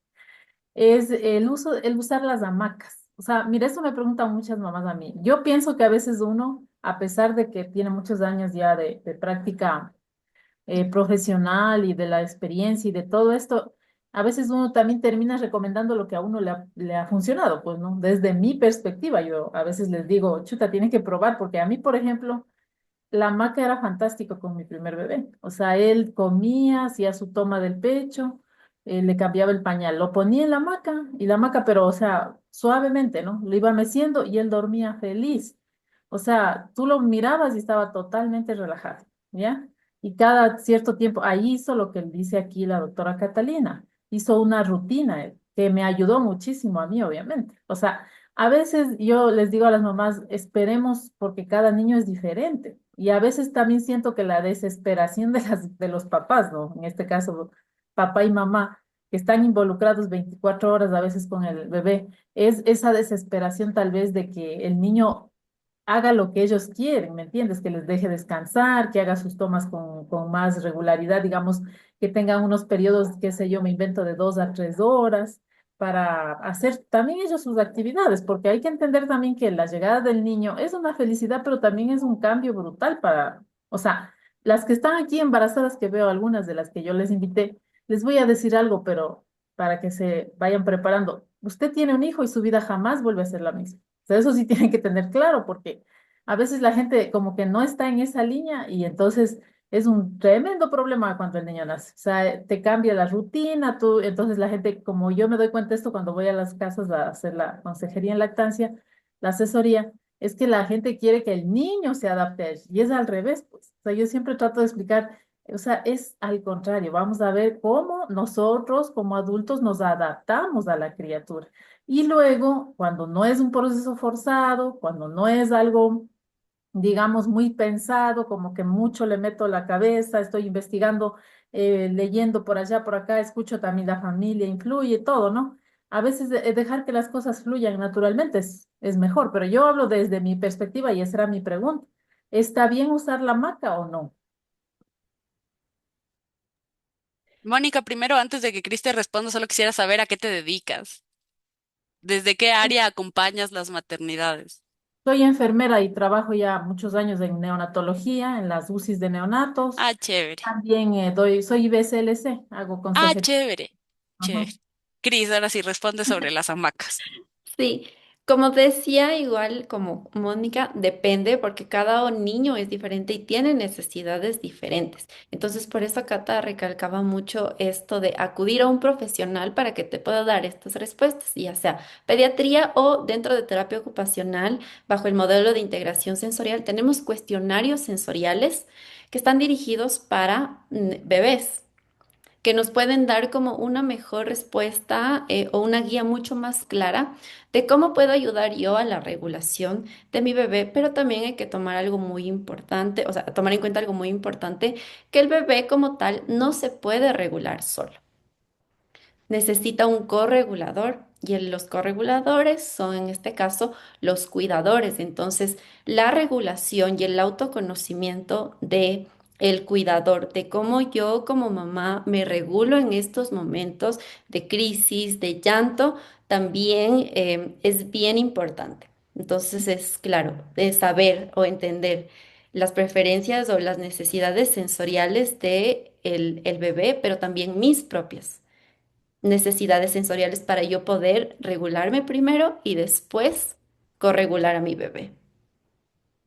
Es el usar las hamacas. O sea, mira, eso me preguntan muchas mamás a mí. Yo pienso que a veces uno, a pesar de que tiene muchos años ya de práctica profesional y de la experiencia y de todo esto, a veces uno también termina recomendando lo que a uno le ha funcionado, pues, ¿no? Desde mi perspectiva, yo a veces les digo, chuta, tienen que probar, porque a mí, por ejemplo, la hamaca era fantástico con mi primer bebé. O sea, él comía, hacía su toma del pecho, le cambiaba el pañal, lo ponía en la hamaca y la hamaca, pero, o sea, suavemente, ¿no? Lo iba meciendo y él dormía feliz. O sea, tú lo mirabas y estaba totalmente relajado, ¿ya? Y cada cierto tiempo, ahí hizo lo que dice aquí la doctora Catalina, hizo una rutina que me ayudó muchísimo a mí, obviamente. O sea, a veces yo les digo a las mamás, esperemos porque cada niño es diferente. Y a veces también siento que la desesperación de los papás, ¿no? En este caso, papá y mamá, que están involucrados 24 horas a veces con el bebé, es esa desesperación tal vez de que el niño haga lo que ellos quieren, ¿me entiendes? Que les deje descansar, que haga sus tomas con más regularidad, digamos, que tengan unos periodos, qué sé yo, me invento de 2 a 3 horas para hacer también ellos sus actividades, porque hay que entender también que la llegada del niño es una felicidad, pero también es un cambio brutal para, o sea, las que están aquí embarazadas, que veo algunas de las que yo les invité, les voy a decir algo, pero para que se vayan preparando. Usted tiene un hijo y su vida jamás vuelve a ser la misma. O sea, eso sí tienen que tener claro, porque a veces la gente como que no está en esa línea y entonces es un tremendo problema cuando el niño nace. O sea, te cambia la rutina, tú, entonces la gente, como yo me doy cuenta de esto cuando voy a las casas a hacer la consejería en lactancia, la asesoría, es que la gente quiere que el niño se adapte a ellos y es al revés, pues. O sea, yo siempre trato de explicar, o sea, es al contrario, vamos a ver cómo nosotros como adultos nos adaptamos a la criatura. Y luego, cuando no es un proceso forzado, cuando no es algo, digamos, muy pensado, como que mucho le meto la cabeza, estoy investigando, leyendo por allá, por acá, escucho también la familia, influye todo, ¿no? A veces dejar que las cosas fluyan naturalmente es mejor, pero yo hablo desde mi perspectiva y esa era mi pregunta. ¿Está bien usar la hamaca o no? Mónica, primero, antes de que Cris te responda, solo quisiera saber a qué te dedicas. ¿Desde qué área acompañas las maternidades? Soy enfermera y trabajo ya muchos años en neonatología, en las UCIs de neonatos. Ah, chévere. También soy IBCLC, hago Ah, consejería. chévere. Ajá. Chévere. Cris, ahora sí responde sobre las hamacas. Sí. Como decía, igual como Mónica, depende porque cada niño es diferente y tiene necesidades diferentes. Entonces, por eso Cata recalcaba mucho esto de acudir a un profesional para que te pueda dar estas respuestas, ya sea pediatría o dentro de terapia ocupacional, bajo el modelo de integración sensorial, tenemos cuestionarios sensoriales que están dirigidos para bebés que nos pueden dar como una mejor respuesta o una guía mucho más clara de cómo puedo ayudar yo a la regulación de mi bebé, pero también hay que tomar algo muy importante, o sea, tomar en cuenta algo muy importante, que el bebé como tal no se puede regular solo, necesita un corregulador y los correguladores son en este caso los cuidadores. Entonces, la regulación y el autoconocimiento de el cuidador, de cómo yo como mamá me regulo en estos momentos de crisis, de llanto, también es bien importante. Entonces, es claro, de saber o entender las preferencias o las necesidades sensoriales de el bebé, pero también mis propias necesidades sensoriales para yo poder regularme primero y después corregular a mi bebé.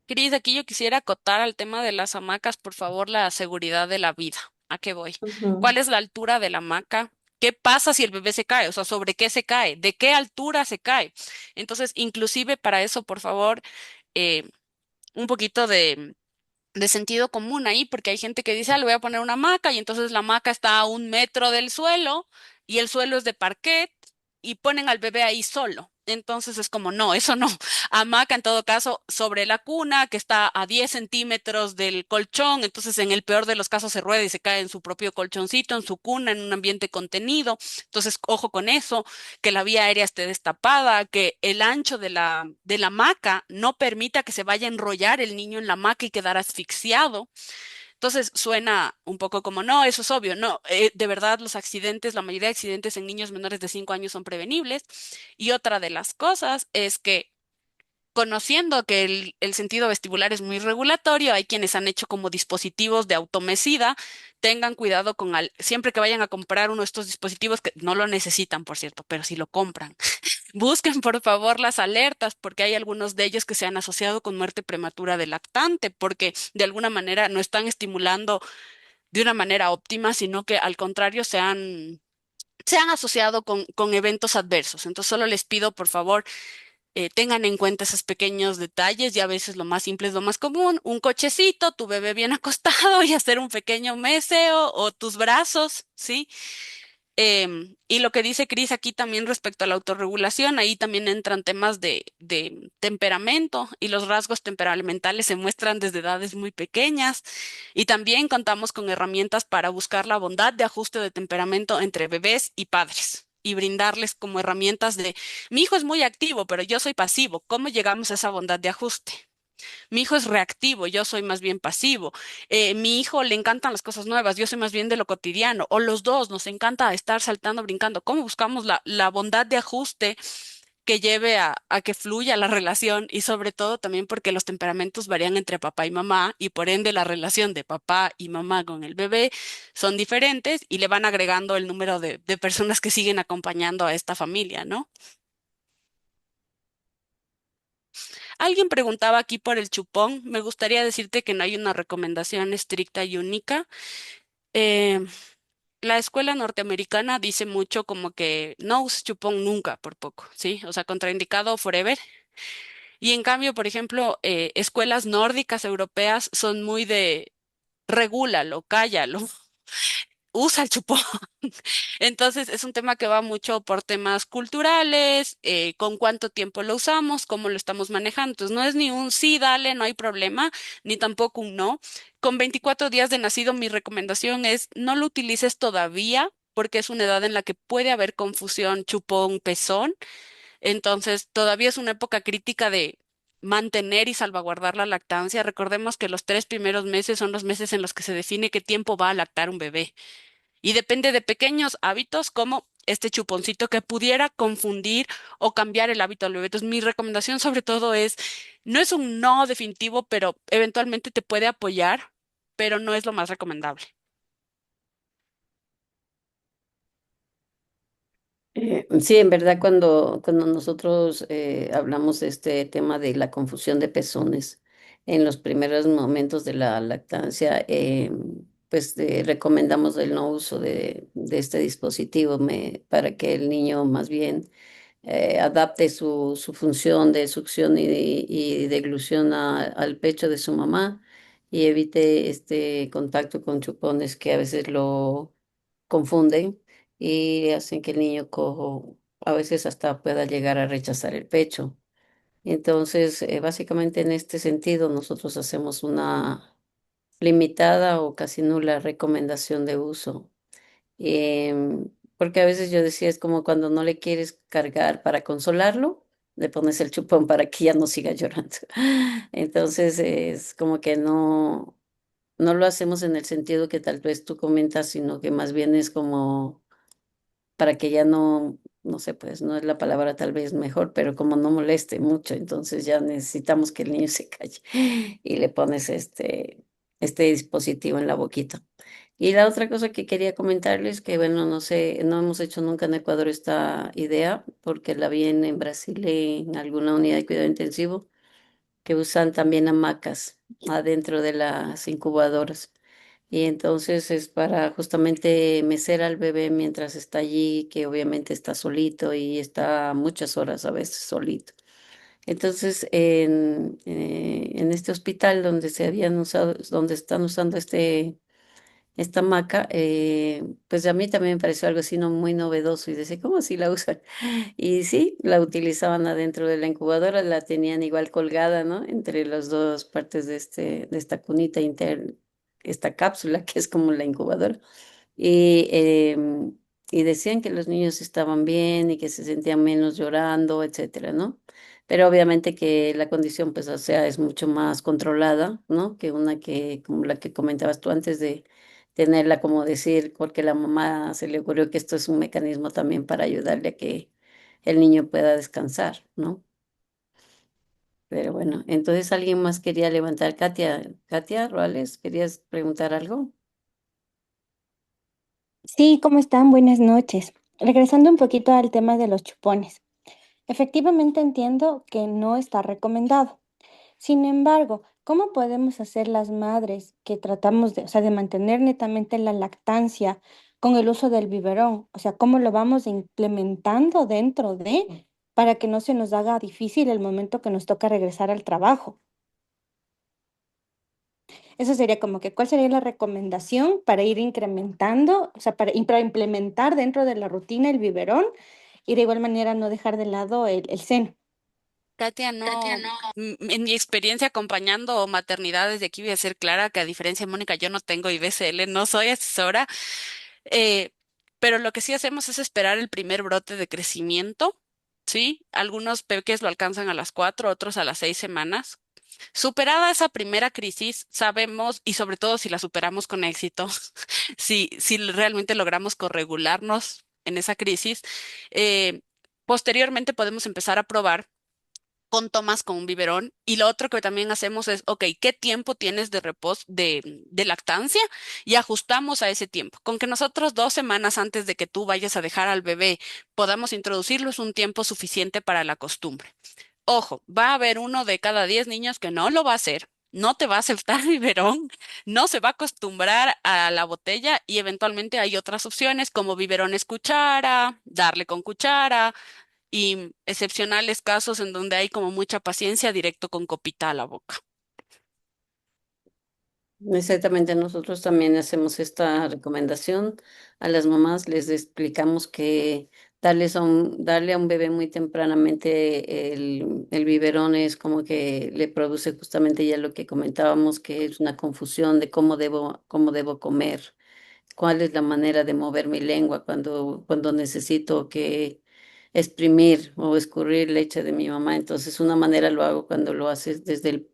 Cris, aquí yo quisiera acotar al tema de las hamacas, por favor, la seguridad de la vida. ¿A qué voy? Ujú, ¿Cuál es la altura de la hamaca? ¿Qué pasa si el bebé se cae? O sea, ¿sobre qué se cae? ¿De qué altura se cae? Entonces, inclusive para eso, por favor, eh, un poquito de sentido común ahí, porque hay gente que dice, ah, le voy a poner una hamaca y entonces la hamaca está a 1 metro del suelo y el suelo es de parquet y ponen al bebé ahí solo. Entonces es como, no, eso no. Hamaca en todo caso sobre la cuna que está a 10 centímetros del colchón, entonces en el peor de los casos se rueda y se cae en su propio colchoncito, en su cuna, en un ambiente contenido. Entonces, ojo con eso, que la vía aérea esté destapada, que el ancho de la hamaca no permita que se vaya a enrollar el niño en la hamaca y quedar asfixiado. Entonces suena un poco como, no, eso es obvio, no, de verdad los accidentes, la mayoría de accidentes en niños menores de 5 años son prevenibles. Y otra de las cosas es que conociendo que el sentido vestibular es muy regulatorio, hay quienes han hecho como dispositivos de automecida, tengan cuidado con siempre que vayan a comprar uno de estos dispositivos, que no lo necesitan, por cierto, pero si lo compran. Busquen por favor las alertas porque hay algunos de ellos que se han asociado con muerte prematura del lactante porque de alguna manera no están estimulando de una manera óptima, sino que al contrario se han asociado con eventos adversos. Entonces solo les pido por favor tengan en cuenta esos pequeños detalles y a veces lo más simple es lo más común. Un cochecito, tu bebé bien acostado y hacer un pequeño meseo o tus brazos, ¿sí? Y lo que dice Cris aquí también respecto a la autorregulación, ahí también entran temas de temperamento y los rasgos temperamentales se muestran desde edades muy pequeñas y también contamos con herramientas para buscar la bondad de ajuste de temperamento entre bebés y padres y brindarles como herramientas de, mi hijo es muy activo, pero yo soy pasivo, ¿cómo llegamos a esa bondad de ajuste? Mi hijo es reactivo, yo soy más bien pasivo. Mi hijo le encantan las cosas nuevas, yo soy más bien de lo cotidiano. O los dos, nos encanta estar saltando, brincando. ¿Cómo buscamos la bondad de ajuste que lleve a que fluya la relación? Y sobre todo también porque los temperamentos varían entre papá y mamá y por ende la relación de papá y mamá con el bebé son diferentes y le van agregando el número de personas que siguen acompañando a esta familia, ¿no? Alguien preguntaba aquí por el chupón. Me gustaría decirte que no hay una recomendación estricta y única. Eh, la escuela norteamericana dice mucho como que no uses chupón nunca por poco, ¿sí? O sea, contraindicado forever. Y en cambio, por ejemplo, escuelas nórdicas europeas son muy de regúlalo, cállalo, usa el chupón. Entonces, es un tema que va mucho por temas culturales, con cuánto tiempo lo usamos, cómo lo estamos manejando. Entonces, no es ni un sí, dale, no hay problema, ni tampoco un no. Con 24 días de nacido, mi recomendación es no lo utilices todavía, porque es una edad en la que puede haber confusión chupón-pezón. Entonces, todavía es una época crítica de mantener y salvaguardar la lactancia. Recordemos que los 3 primeros meses son los meses en los que se define qué tiempo va a lactar un bebé. Y depende de pequeños hábitos como este chuponcito que pudiera confundir o cambiar el hábito del bebé. Entonces, mi recomendación sobre todo es, no es un no definitivo, pero eventualmente te puede apoyar, pero no es lo más recomendable. Sí, en verdad, cuando nosotros hablamos de este tema de la confusión de pezones en los primeros momentos de la lactancia, pues recomendamos el no uso de este dispositivo para que el niño más bien adapte su función de succión y deglución al pecho de su mamá y evite este contacto con chupones que a veces lo confunden y hacen que el niño cojo a veces hasta pueda llegar a rechazar el pecho. Entonces, básicamente en este sentido, nosotros hacemos una limitada o casi nula recomendación de uso. Porque a veces yo decía, es como cuando no le quieres cargar para consolarlo, le pones el chupón para que ya no siga llorando. Entonces, es como que no lo hacemos en el sentido que tal vez tú comentas, sino que más bien es como para que ya no sé, pues no es la palabra tal vez mejor, pero como no moleste mucho, entonces ya necesitamos que el niño se calle y le pones este dispositivo en la boquita. Y la otra cosa que quería comentarles, que bueno, no sé, no hemos hecho nunca en Ecuador esta idea, porque la vi en Brasil en alguna unidad de cuidado intensivo, que usan también hamacas adentro de las incubadoras. Y entonces es para justamente mecer al bebé mientras está allí, que obviamente está solito y está muchas horas a veces solito. Entonces, en este hospital donde se habían usado, donde están usando esta hamaca, pues a mí también me pareció algo así no muy novedoso y decía, ¿cómo así la usan? Y sí, la utilizaban adentro de la incubadora, la tenían igual colgada, ¿no? Entre las dos partes de esta cunita interna, esta cápsula que es como la incubadora. Y, y decían que los niños estaban bien y que se sentían menos llorando, etcétera, ¿no? Pero obviamente que la condición, pues, o sea, es mucho más controlada, ¿no? Que una que, como la que comentabas tú antes de tenerla, como decir, porque la mamá se le ocurrió que esto es un mecanismo también para ayudarle a que el niño pueda descansar, ¿no? Pero bueno, entonces alguien más quería levantar. Katia Ruales, ¿querías preguntar algo? Sí, ¿cómo están? Buenas noches. Regresando un poquito al tema de los chupones. Efectivamente entiendo que no está recomendado. Sin embargo, ¿cómo podemos hacer las madres que tratamos de, o sea, de mantener netamente la lactancia con el uso del biberón? O sea, ¿cómo lo vamos implementando dentro de para que no se nos haga difícil el momento que nos toca regresar al trabajo? Eso sería como que, ¿cuál sería la recomendación para ir incrementando, o sea, para implementar dentro de la rutina el biberón y de igual manera no dejar de lado el seno? Katia, no, en mi experiencia acompañando maternidades de aquí voy a ser clara que a diferencia de Mónica, yo no tengo IBCL, no soy asesora, eh, pero lo que sí hacemos es esperar el primer brote de crecimiento, ¿sí? Algunos peques lo alcanzan a las 4, otros a las 6 semanas. Superada esa primera crisis, sabemos, y sobre todo si la superamos con éxito, si realmente logramos corregularnos en esa crisis, eh, posteriormente podemos empezar a probar con tomas con un biberón. Y lo otro que también hacemos es, ok, ¿qué tiempo tienes de reposo, de lactancia? Y ajustamos a ese tiempo. Con que nosotros 2 semanas antes de que tú vayas a dejar al bebé podamos introducirlo es un tiempo suficiente para la costumbre. Ojo, va a haber uno de cada 10 niños que no lo va a hacer. No te va a aceptar el biberón, no se va a acostumbrar a la botella y eventualmente hay otras opciones como biberones cuchara, darle con cuchara, y excepcionales casos en donde hay como mucha paciencia directo con copita a la boca. Exactamente, nosotros también hacemos esta recomendación a las mamás, les explicamos que darle a un bebé muy tempranamente el biberón es como que le produce justamente ya lo que comentábamos, que es una confusión de cómo debo comer, cuál es la manera de mover mi lengua cuando necesito que exprimir o escurrir leche de mi mamá. Entonces, una manera lo hago cuando lo haces desde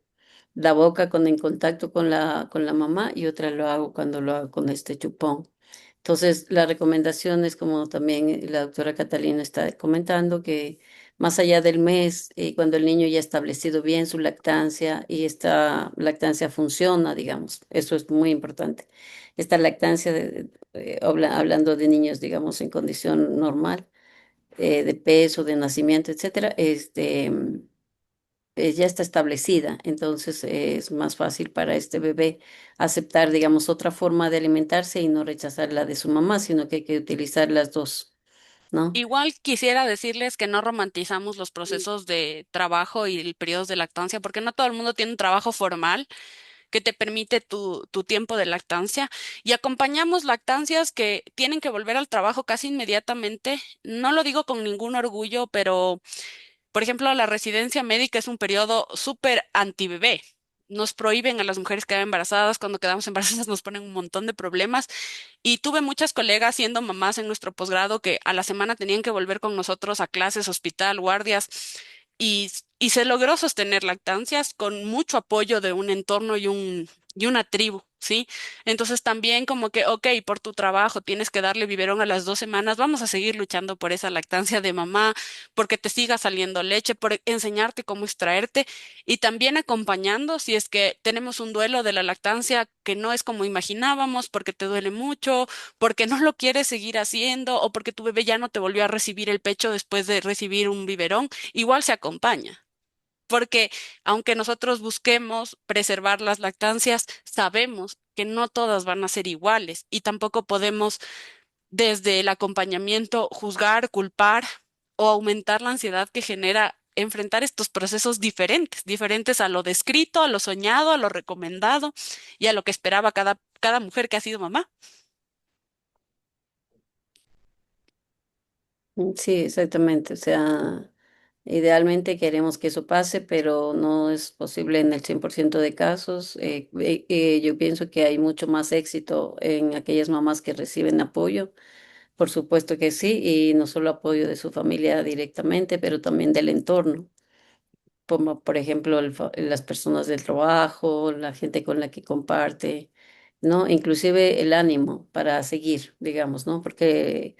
la boca con en contacto con con la mamá y otra lo hago cuando lo hago con este chupón. Entonces, la recomendación es como también la doctora Catalina está comentando, que más allá del mes, cuando el niño ya ha establecido bien su lactancia y esta lactancia funciona, digamos, eso es muy importante. Esta lactancia, hablando de niños, digamos, en condición normal, de peso, de nacimiento, etcétera, ya está establecida. Entonces es más fácil para este bebé aceptar, digamos, otra forma de alimentarse y no rechazar la de su mamá, sino que hay que utilizar las dos, ¿no? Igual quisiera decirles que no romantizamos los procesos de trabajo y el periodo de lactancia, porque no todo el mundo tiene un trabajo formal que te permite tu tiempo de lactancia y acompañamos lactancias que tienen que volver al trabajo casi inmediatamente. No lo digo con ningún orgullo, pero por ejemplo, la residencia médica es un periodo súper antibebé. Nos prohíben a las mujeres quedar embarazadas. Cuando quedamos embarazadas nos ponen un montón de problemas. Y tuve muchas colegas siendo mamás en nuestro posgrado que a la semana tenían que volver con nosotros a clases, hospital, guardias. Y se logró sostener lactancias con mucho apoyo de un entorno y una tribu, ¿sí? Entonces también como que, ok, por tu trabajo tienes que darle biberón a las 2 semanas, vamos a seguir luchando por esa lactancia de mamá, porque te siga saliendo leche, por enseñarte cómo extraerte y también acompañando si es que tenemos un duelo de la lactancia que no es como imaginábamos, porque te duele mucho, porque no lo quieres seguir haciendo o porque tu bebé ya no te volvió a recibir el pecho después de recibir un biberón, igual se acompaña. Porque aunque nosotros busquemos preservar las lactancias, sabemos que no todas van a ser iguales y tampoco podemos desde el acompañamiento juzgar, culpar o aumentar la ansiedad que genera enfrentar estos procesos diferentes, diferentes a lo descrito, a lo soñado, a lo recomendado y a lo que esperaba cada mujer que ha sido mamá. Sí, exactamente. O sea, idealmente queremos que eso pase, pero no es posible en el 100% de casos. Yo pienso que hay mucho más éxito en aquellas mamás que reciben apoyo. Por supuesto que sí, y no solo apoyo de su familia directamente, pero también del entorno, como por ejemplo las personas del trabajo, la gente con la que comparte, ¿no? Inclusive el ánimo para seguir, digamos, ¿no? Porque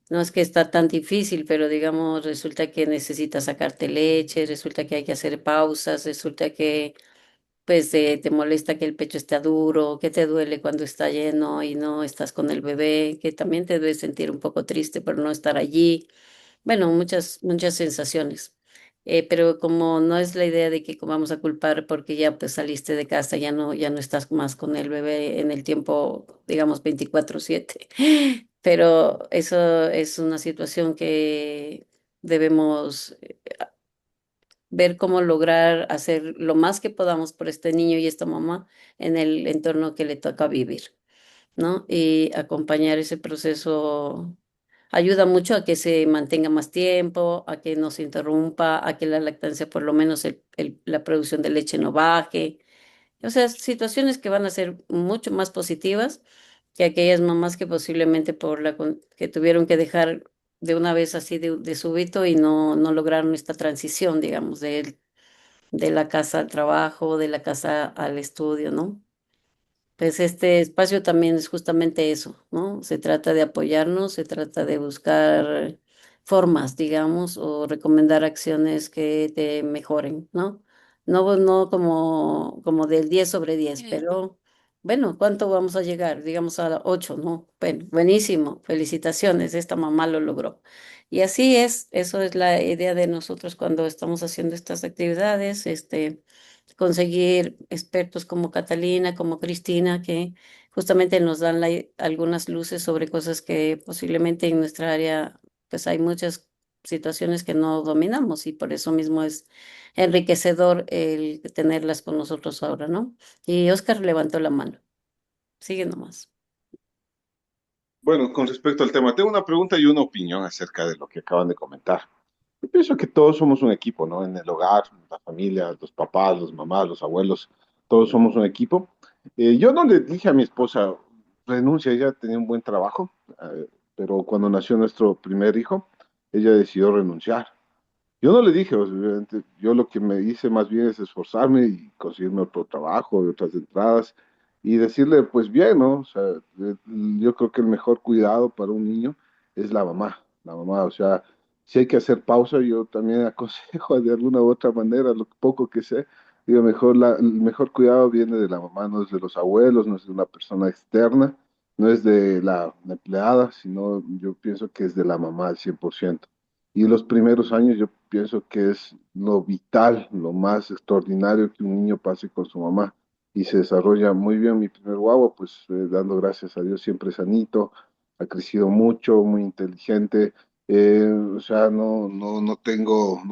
no es que está tan difícil, pero digamos, resulta que necesitas sacarte leche, resulta que hay que hacer pausas, resulta que pues te molesta que el pecho está duro, que te duele cuando está lleno y no estás con el bebé, que también te debes sentir un poco triste por no estar allí. Bueno, muchas sensaciones. Pero como no es la idea de que vamos a culpar porque ya pues saliste de casa, ya no estás más con el bebé en el tiempo, digamos, 24/7. Pero eso es una situación que debemos ver cómo lograr hacer lo más que podamos por este niño y esta mamá en el entorno que le toca vivir, ¿no? Y acompañar ese proceso ayuda mucho a que se mantenga más tiempo, a que no se interrumpa, a que la lactancia, por lo menos la producción de leche no baje. O sea, situaciones que van a ser mucho más positivas que aquellas mamás que posiblemente que tuvieron que dejar de una vez así de súbito y no lograron esta transición, digamos, de la casa al trabajo, de la casa al estudio, ¿no? Pues este espacio también es justamente eso, ¿no? Se trata de apoyarnos, se trata de buscar formas, digamos, o recomendar acciones que te mejoren, ¿no? No como del 10/10, Eh, pero bueno, ¿cuánto vamos a llegar? Digamos a 8, ¿no? Bueno, buenísimo, felicitaciones, esta mamá lo logró. Y así es, eso es la idea de nosotros cuando estamos haciendo estas actividades, conseguir expertos como Catalina, como Cristina, que justamente nos dan algunas luces sobre cosas que posiblemente en nuestra área, pues hay muchas situaciones que no dominamos y por eso mismo es enriquecedor el tenerlas con nosotros ahora, ¿no? Y Oscar levantó la mano. Sigue nomás. Bueno, con respecto al tema, tengo una pregunta y una opinión acerca de lo que acaban de comentar. Yo pienso que todos somos un equipo, ¿no? En el hogar, la familia, los papás, los mamás, los abuelos, todos somos un equipo. Yo no le dije a mi esposa, renuncia, ella tenía un buen trabajo, pero cuando nació nuestro primer hijo, ella decidió renunciar. Yo no le dije, obviamente, yo lo que me hice más bien es esforzarme y conseguirme otro trabajo, de otras entradas y decirle, pues bien, ¿no? O sea, yo creo que el mejor cuidado para un niño es la mamá, o sea, si hay que hacer pausa, yo también aconsejo de alguna u otra manera, lo poco que sé, digo, el mejor cuidado viene de la mamá, no es de los abuelos, no es de una persona externa, no es de la empleada, sino yo pienso que es de la mamá al 100%. Y los primeros años yo pienso que es lo vital, lo más extraordinario que un niño pase con su mamá. Y se desarrolla muy bien mi primer guagua, pues dando gracias a Dios, siempre sanito, ha crecido mucho, muy inteligente. O sea, no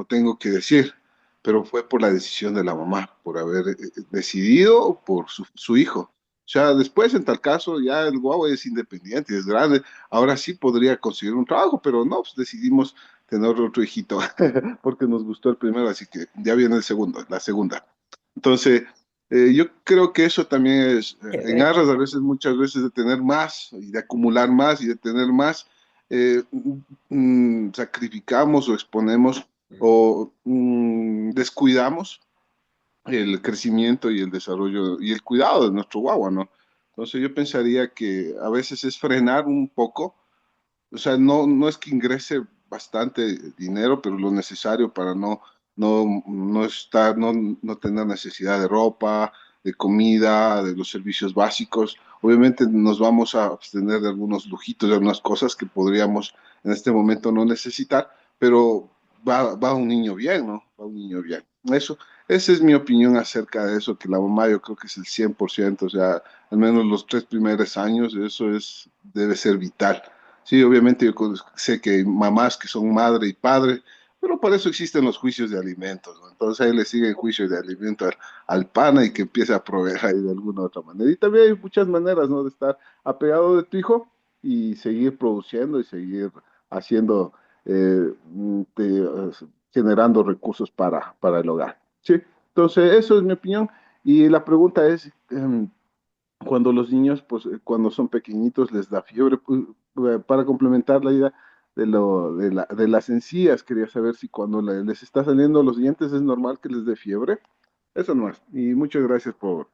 tengo que decir, pero fue por la decisión de la mamá, por haber decidido por su hijo. O sea, después, en tal caso, ya el guagua es independiente, es grande. Ahora sí podría conseguir un trabajo, pero no, pues decidimos tener otro hijito, porque nos gustó el primero, así que ya viene el segundo, la segunda. Entonces, yo creo que eso también es, en Chévere. aras a veces, muchas veces de tener más y de acumular más y de tener más, sacrificamos o exponemos o descuidamos el crecimiento y el desarrollo y el cuidado de nuestro guagua, ¿no? Entonces yo pensaría que a veces es frenar un poco, o sea, no es que ingrese bastante dinero, pero lo necesario para no estar, no tener necesidad de ropa, de comida, de los servicios básicos. Obviamente nos vamos a abstener de algunos lujitos, de algunas cosas que podríamos en este momento no necesitar, pero va un niño bien, ¿no? Va un niño bien. Esa es mi opinión acerca de eso, que la mamá yo creo que es el 100%, o sea, al menos los 3 primeros años, debe ser vital. Sí, obviamente sé que hay mamás que son madre y padre, pero para eso existen los juicios de alimentos, ¿no? Entonces ahí le siguen juicios de alimentos al pana y que empiece a proveer ahí de alguna u otra manera. Y también hay muchas maneras, ¿no? De estar apegado de tu hijo y seguir produciendo y seguir haciendo, generando recursos para el hogar. Sí, entonces eso es mi opinión. Y la pregunta es, cuando los niños, pues cuando son pequeñitos les da fiebre, pues, para complementar la idea de las encías, quería saber si cuando les está saliendo los dientes es normal que les dé fiebre. Eso no es. Y muchas gracias por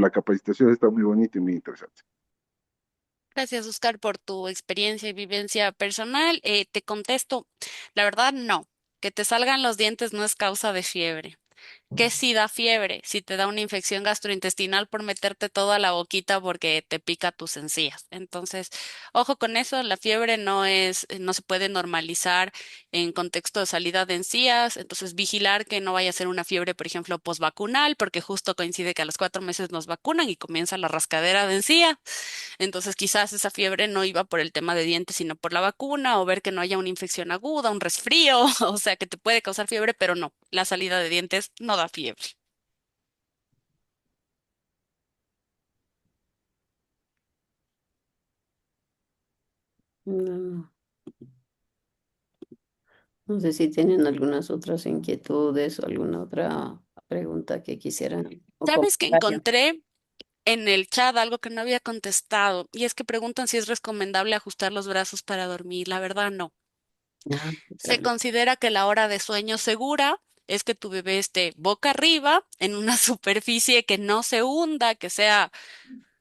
la capacitación, está muy bonito y muy interesante. Gracias, Oscar, por tu experiencia y vivencia personal. Te contesto, la verdad, no. Que te salgan los dientes no es causa de fiebre. Que si da fiebre, si te da una infección gastrointestinal por meterte toda la boquita porque te pica tus encías. Entonces, ojo con eso, la fiebre no es, no se puede normalizar en contexto de salida de encías. Entonces, vigilar que no vaya a ser una fiebre, por ejemplo, posvacunal, porque justo coincide que a los 4 meses nos vacunan y comienza la rascadera de encía. Entonces, quizás esa fiebre no iba por el tema de dientes, sino por la vacuna, o ver que no haya una infección aguda, un resfrío, o sea, que te puede causar fiebre, pero no, la salida de dientes no da fiebre. No, no sé si tienen algunas otras inquietudes o alguna otra pregunta que quisieran o ¿Sabes que comentario. encontré en el chat algo que no había contestado? Y es que preguntan si es recomendable ajustar los brazos para dormir. La verdad, no. Ah, Se dale. considera que la hora de sueño segura es que tu bebé esté boca arriba en una superficie que no se hunda, que sea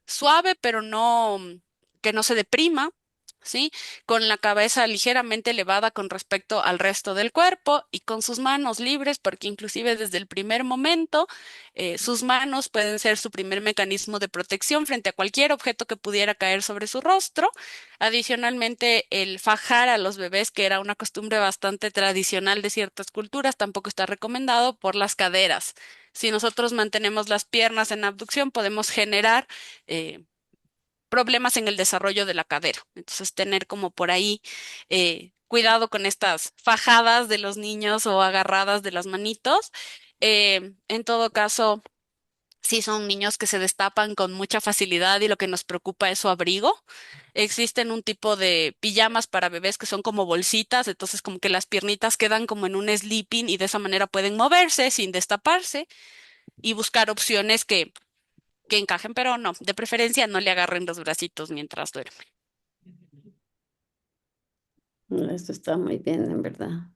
suave, pero no, que no se deprima, ¿sí? Con la cabeza ligeramente elevada con respecto al resto del cuerpo y con sus manos libres, porque inclusive desde el primer momento, sus manos pueden ser su primer mecanismo de protección frente a cualquier objeto que pudiera caer sobre su rostro. Adicionalmente, el fajar a los bebés, que era una costumbre bastante tradicional de ciertas culturas, tampoco está recomendado por las caderas. Si nosotros mantenemos las piernas en abducción, podemos generar eh, problemas en el desarrollo de la cadera. Entonces, tener como por ahí cuidado con estas fajadas de los niños o agarradas de las manitos. En todo caso, si son niños que se destapan con mucha facilidad y lo que nos preocupa es su abrigo. Existen un tipo de pijamas para bebés que son como bolsitas, entonces como que las piernitas quedan como en un sleeping y de esa manera pueden moverse sin destaparse y buscar opciones que encajen, pero no, de preferencia no le agarren los bracitos mientras duerme. Esto está muy bien, en verdad.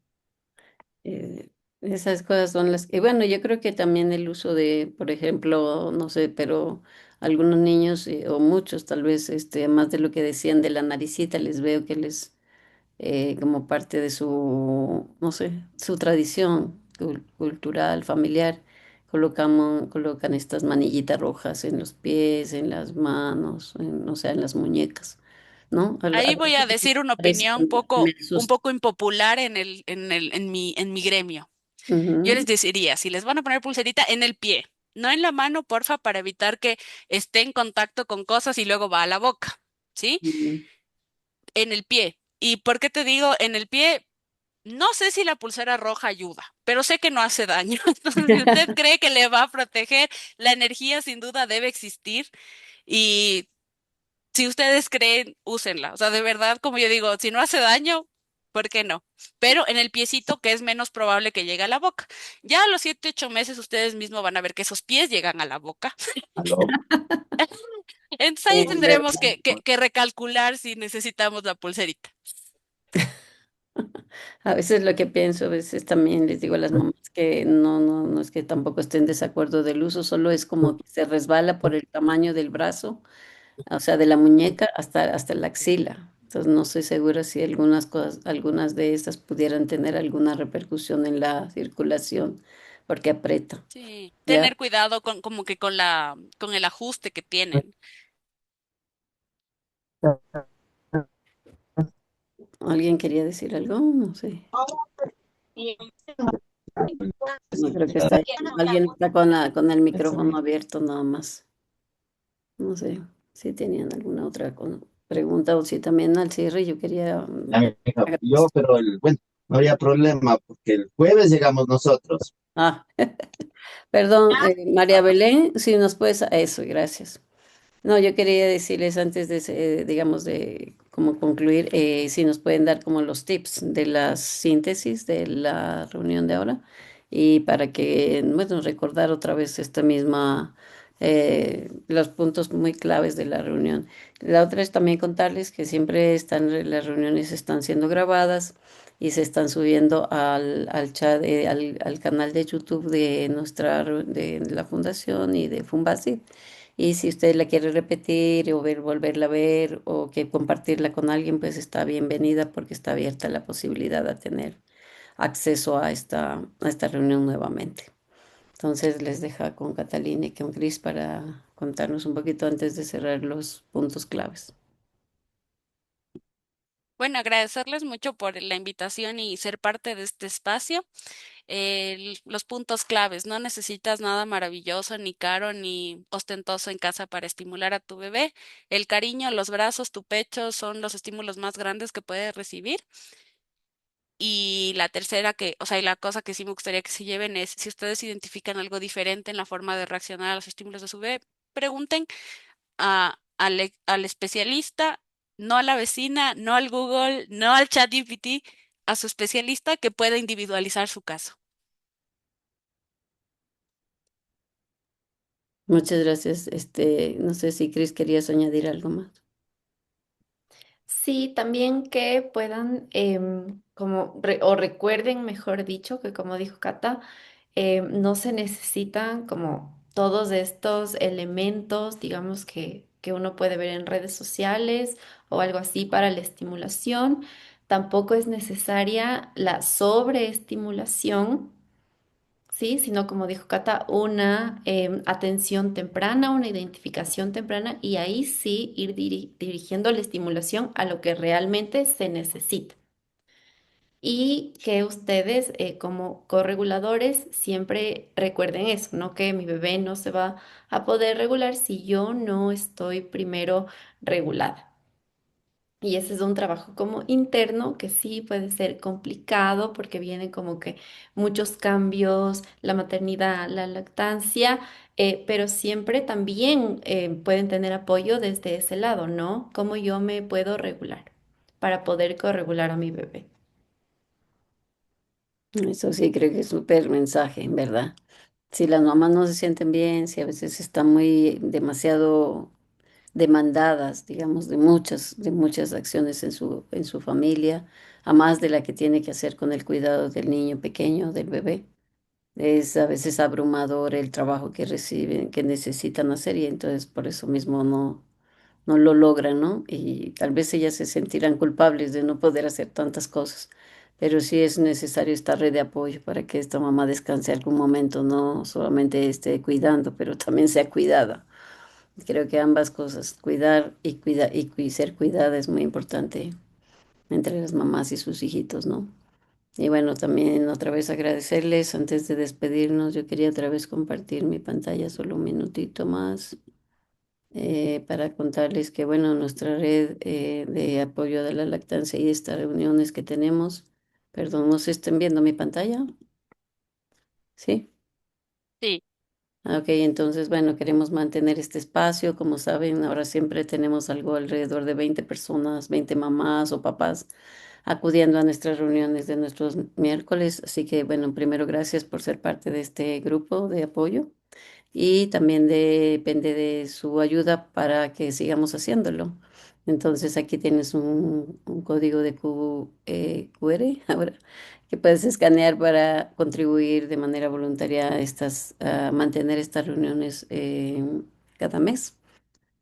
Eh, Esas cosas son las que, bueno, yo creo que también el uso de, por ejemplo, no sé, pero algunos niños o muchos tal vez, más de lo que decían de la naricita, les veo que les, como parte de su, no sé, su tradición cultural, familiar, colocan estas manillitas rojas en los pies, en las manos, o sea, en las muñecas. ¿no? A Ahí voy a veces me decir una parece opinión que me un asusta. poco impopular en mi gremio. Yo les Ujú, deciría, si les van a poner pulserita en el pie, no en la mano, porfa, para evitar que esté en contacto con cosas y luego va a la boca, ¿sí? ujú. En el pie. ¿Y por qué te digo en el pie? No sé si la pulsera roja ayuda, pero sé que no hace daño. Entonces, si usted cree que le va a proteger, la energía sin duda debe existir y si ustedes creen, úsenla. O sea, de verdad, como yo digo, si no hace daño, ¿por qué no? Pero en el piecito, que es menos probable que llegue a la boca. Ya a los 7, 8 meses ustedes mismos van a ver que esos pies llegan a la boca. ¿Aló? Entonces ahí Es tendremos verdad. que recalcular si necesitamos la pulserita. A veces lo que pienso, a veces también les digo a las mamás que no es que tampoco estén en desacuerdo del uso, solo es como que se resbala por el tamaño del brazo, o sea, de la muñeca hasta la axila. Entonces no estoy segura si algunas cosas, algunas de estas pudieran tener alguna repercusión en la circulación, porque aprieta. Sí, ¿Ya? tener cuidado con como que con el ajuste que tienen. ¿Alguien quería decir algo? No sé. No creo que está. Alguien está con el micrófono abierto nada más. No sé si tenían alguna otra pregunta o si también al cierre yo quería Yo, agradecer. pero bueno, no había problema porque el jueves llegamos nosotros. Ah, perdón, María Belén, si nos puedes, eso, gracias. No, yo quería decirles antes de, digamos, de cómo concluir, si nos pueden dar como los tips de la síntesis de la reunión de ahora y para que, bueno, recordar otra vez esta misma, los puntos muy claves de la reunión. La otra es también contarles que siempre están, las reuniones están siendo grabadas y se están subiendo al chat, al canal de YouTube de de la fundación y de Fumbasi. Y si usted la quiere repetir o volverla a ver o que compartirla con alguien, pues está bienvenida porque está abierta la posibilidad de tener acceso a esta reunión nuevamente. Entonces les deja con Catalina y con Cris para contarnos un poquito antes de cerrar los puntos claves. Bueno, agradecerles mucho por la invitación y ser parte de este espacio. Los puntos claves, no necesitas nada maravilloso, ni caro, ni ostentoso en casa para estimular a tu bebé. El cariño, los brazos, tu pecho son los estímulos más grandes que puedes recibir. Y la tercera o sea, y la cosa que sí me gustaría que se lleven es, si ustedes identifican algo diferente en la forma de reaccionar a los estímulos de su bebé, pregunten al especialista, no a la vecina, no al Google, no al ChatGPT, a su especialista que pueda individualizar su caso. Muchas gracias. No sé si Cris querías añadir algo más. Sí, también que puedan, o recuerden, mejor dicho, que como dijo Cata, no se necesitan como todos estos elementos, digamos, que uno puede ver en redes sociales o algo así para la estimulación. Tampoco es necesaria la sobreestimulación, ¿sí? Sino como dijo Cata, una atención temprana, una identificación temprana y ahí sí ir dirigiendo la estimulación a lo que realmente se necesita. Y que ustedes como correguladores siempre recuerden eso, ¿no? Que mi bebé no se va a poder regular si yo no estoy primero regulada. Y ese es un trabajo como interno que sí puede ser complicado porque vienen como que muchos cambios, la maternidad, la lactancia, pero siempre también pueden tener apoyo desde ese lado, ¿no? ¿Cómo yo me puedo regular para poder corregular a mi bebé? Eso sí, creo que es súper mensaje, en verdad. Si las mamás no se sienten bien, si a veces están muy demasiado demandadas, digamos, de muchas acciones en su familia, a más de la que tiene que hacer con el cuidado del niño pequeño, del bebé. Es a veces abrumador el trabajo que reciben, que necesitan hacer y entonces por eso mismo no lo logran, ¿no? Y tal vez ellas se sentirán culpables de no poder hacer tantas cosas, pero sí es necesario esta red de apoyo para que esta mamá descanse algún momento, no solamente esté cuidando, pero también sea cuidada. Creo que ambas cosas, cuidar y ser cuidada es muy importante entre las mamás y sus hijitos, ¿no? Y bueno, también otra vez agradecerles antes de despedirnos. Yo quería otra vez compartir mi pantalla solo un minutito más para contarles que, bueno, nuestra red de apoyo de la lactancia y estas reuniones que tenemos, perdón, ¿no se estén viendo mi pantalla? Sí. Sí. Ah, ok, entonces, bueno, queremos mantener este espacio. Como saben, ahora siempre tenemos algo alrededor de 20 personas, 20 mamás o papás acudiendo a nuestras reuniones de nuestros miércoles. Así que, bueno, primero gracias por ser parte de este grupo de apoyo y también depende de su ayuda para que sigamos haciéndolo. Entonces, aquí tienes un código de QR ahora que puedes escanear para contribuir de manera voluntaria a mantener estas reuniones cada mes.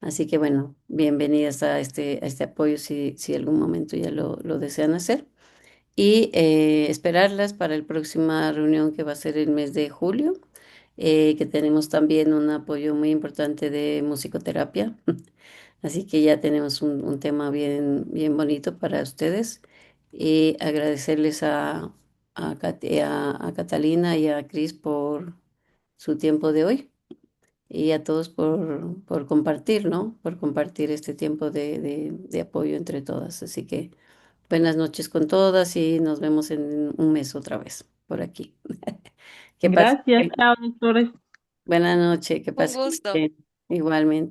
Así que bueno, bienvenidas a este apoyo si algún momento ya lo desean hacer. Y esperarlas para la próxima reunión que va a ser el mes de julio, que tenemos también un apoyo muy importante de musicoterapia. Así que ya tenemos un tema bien bonito para ustedes. Y agradecerles a Catalina y a Cris por su tiempo de hoy y a todos por compartir, ¿no? Por compartir este tiempo de apoyo entre todas. Así que buenas noches con todas y nos vemos en un mes otra vez por aquí. Que pasen Gracias, bien. chao, doctores. Buenas noches, que Un pasen gusto. bien. Igualmente.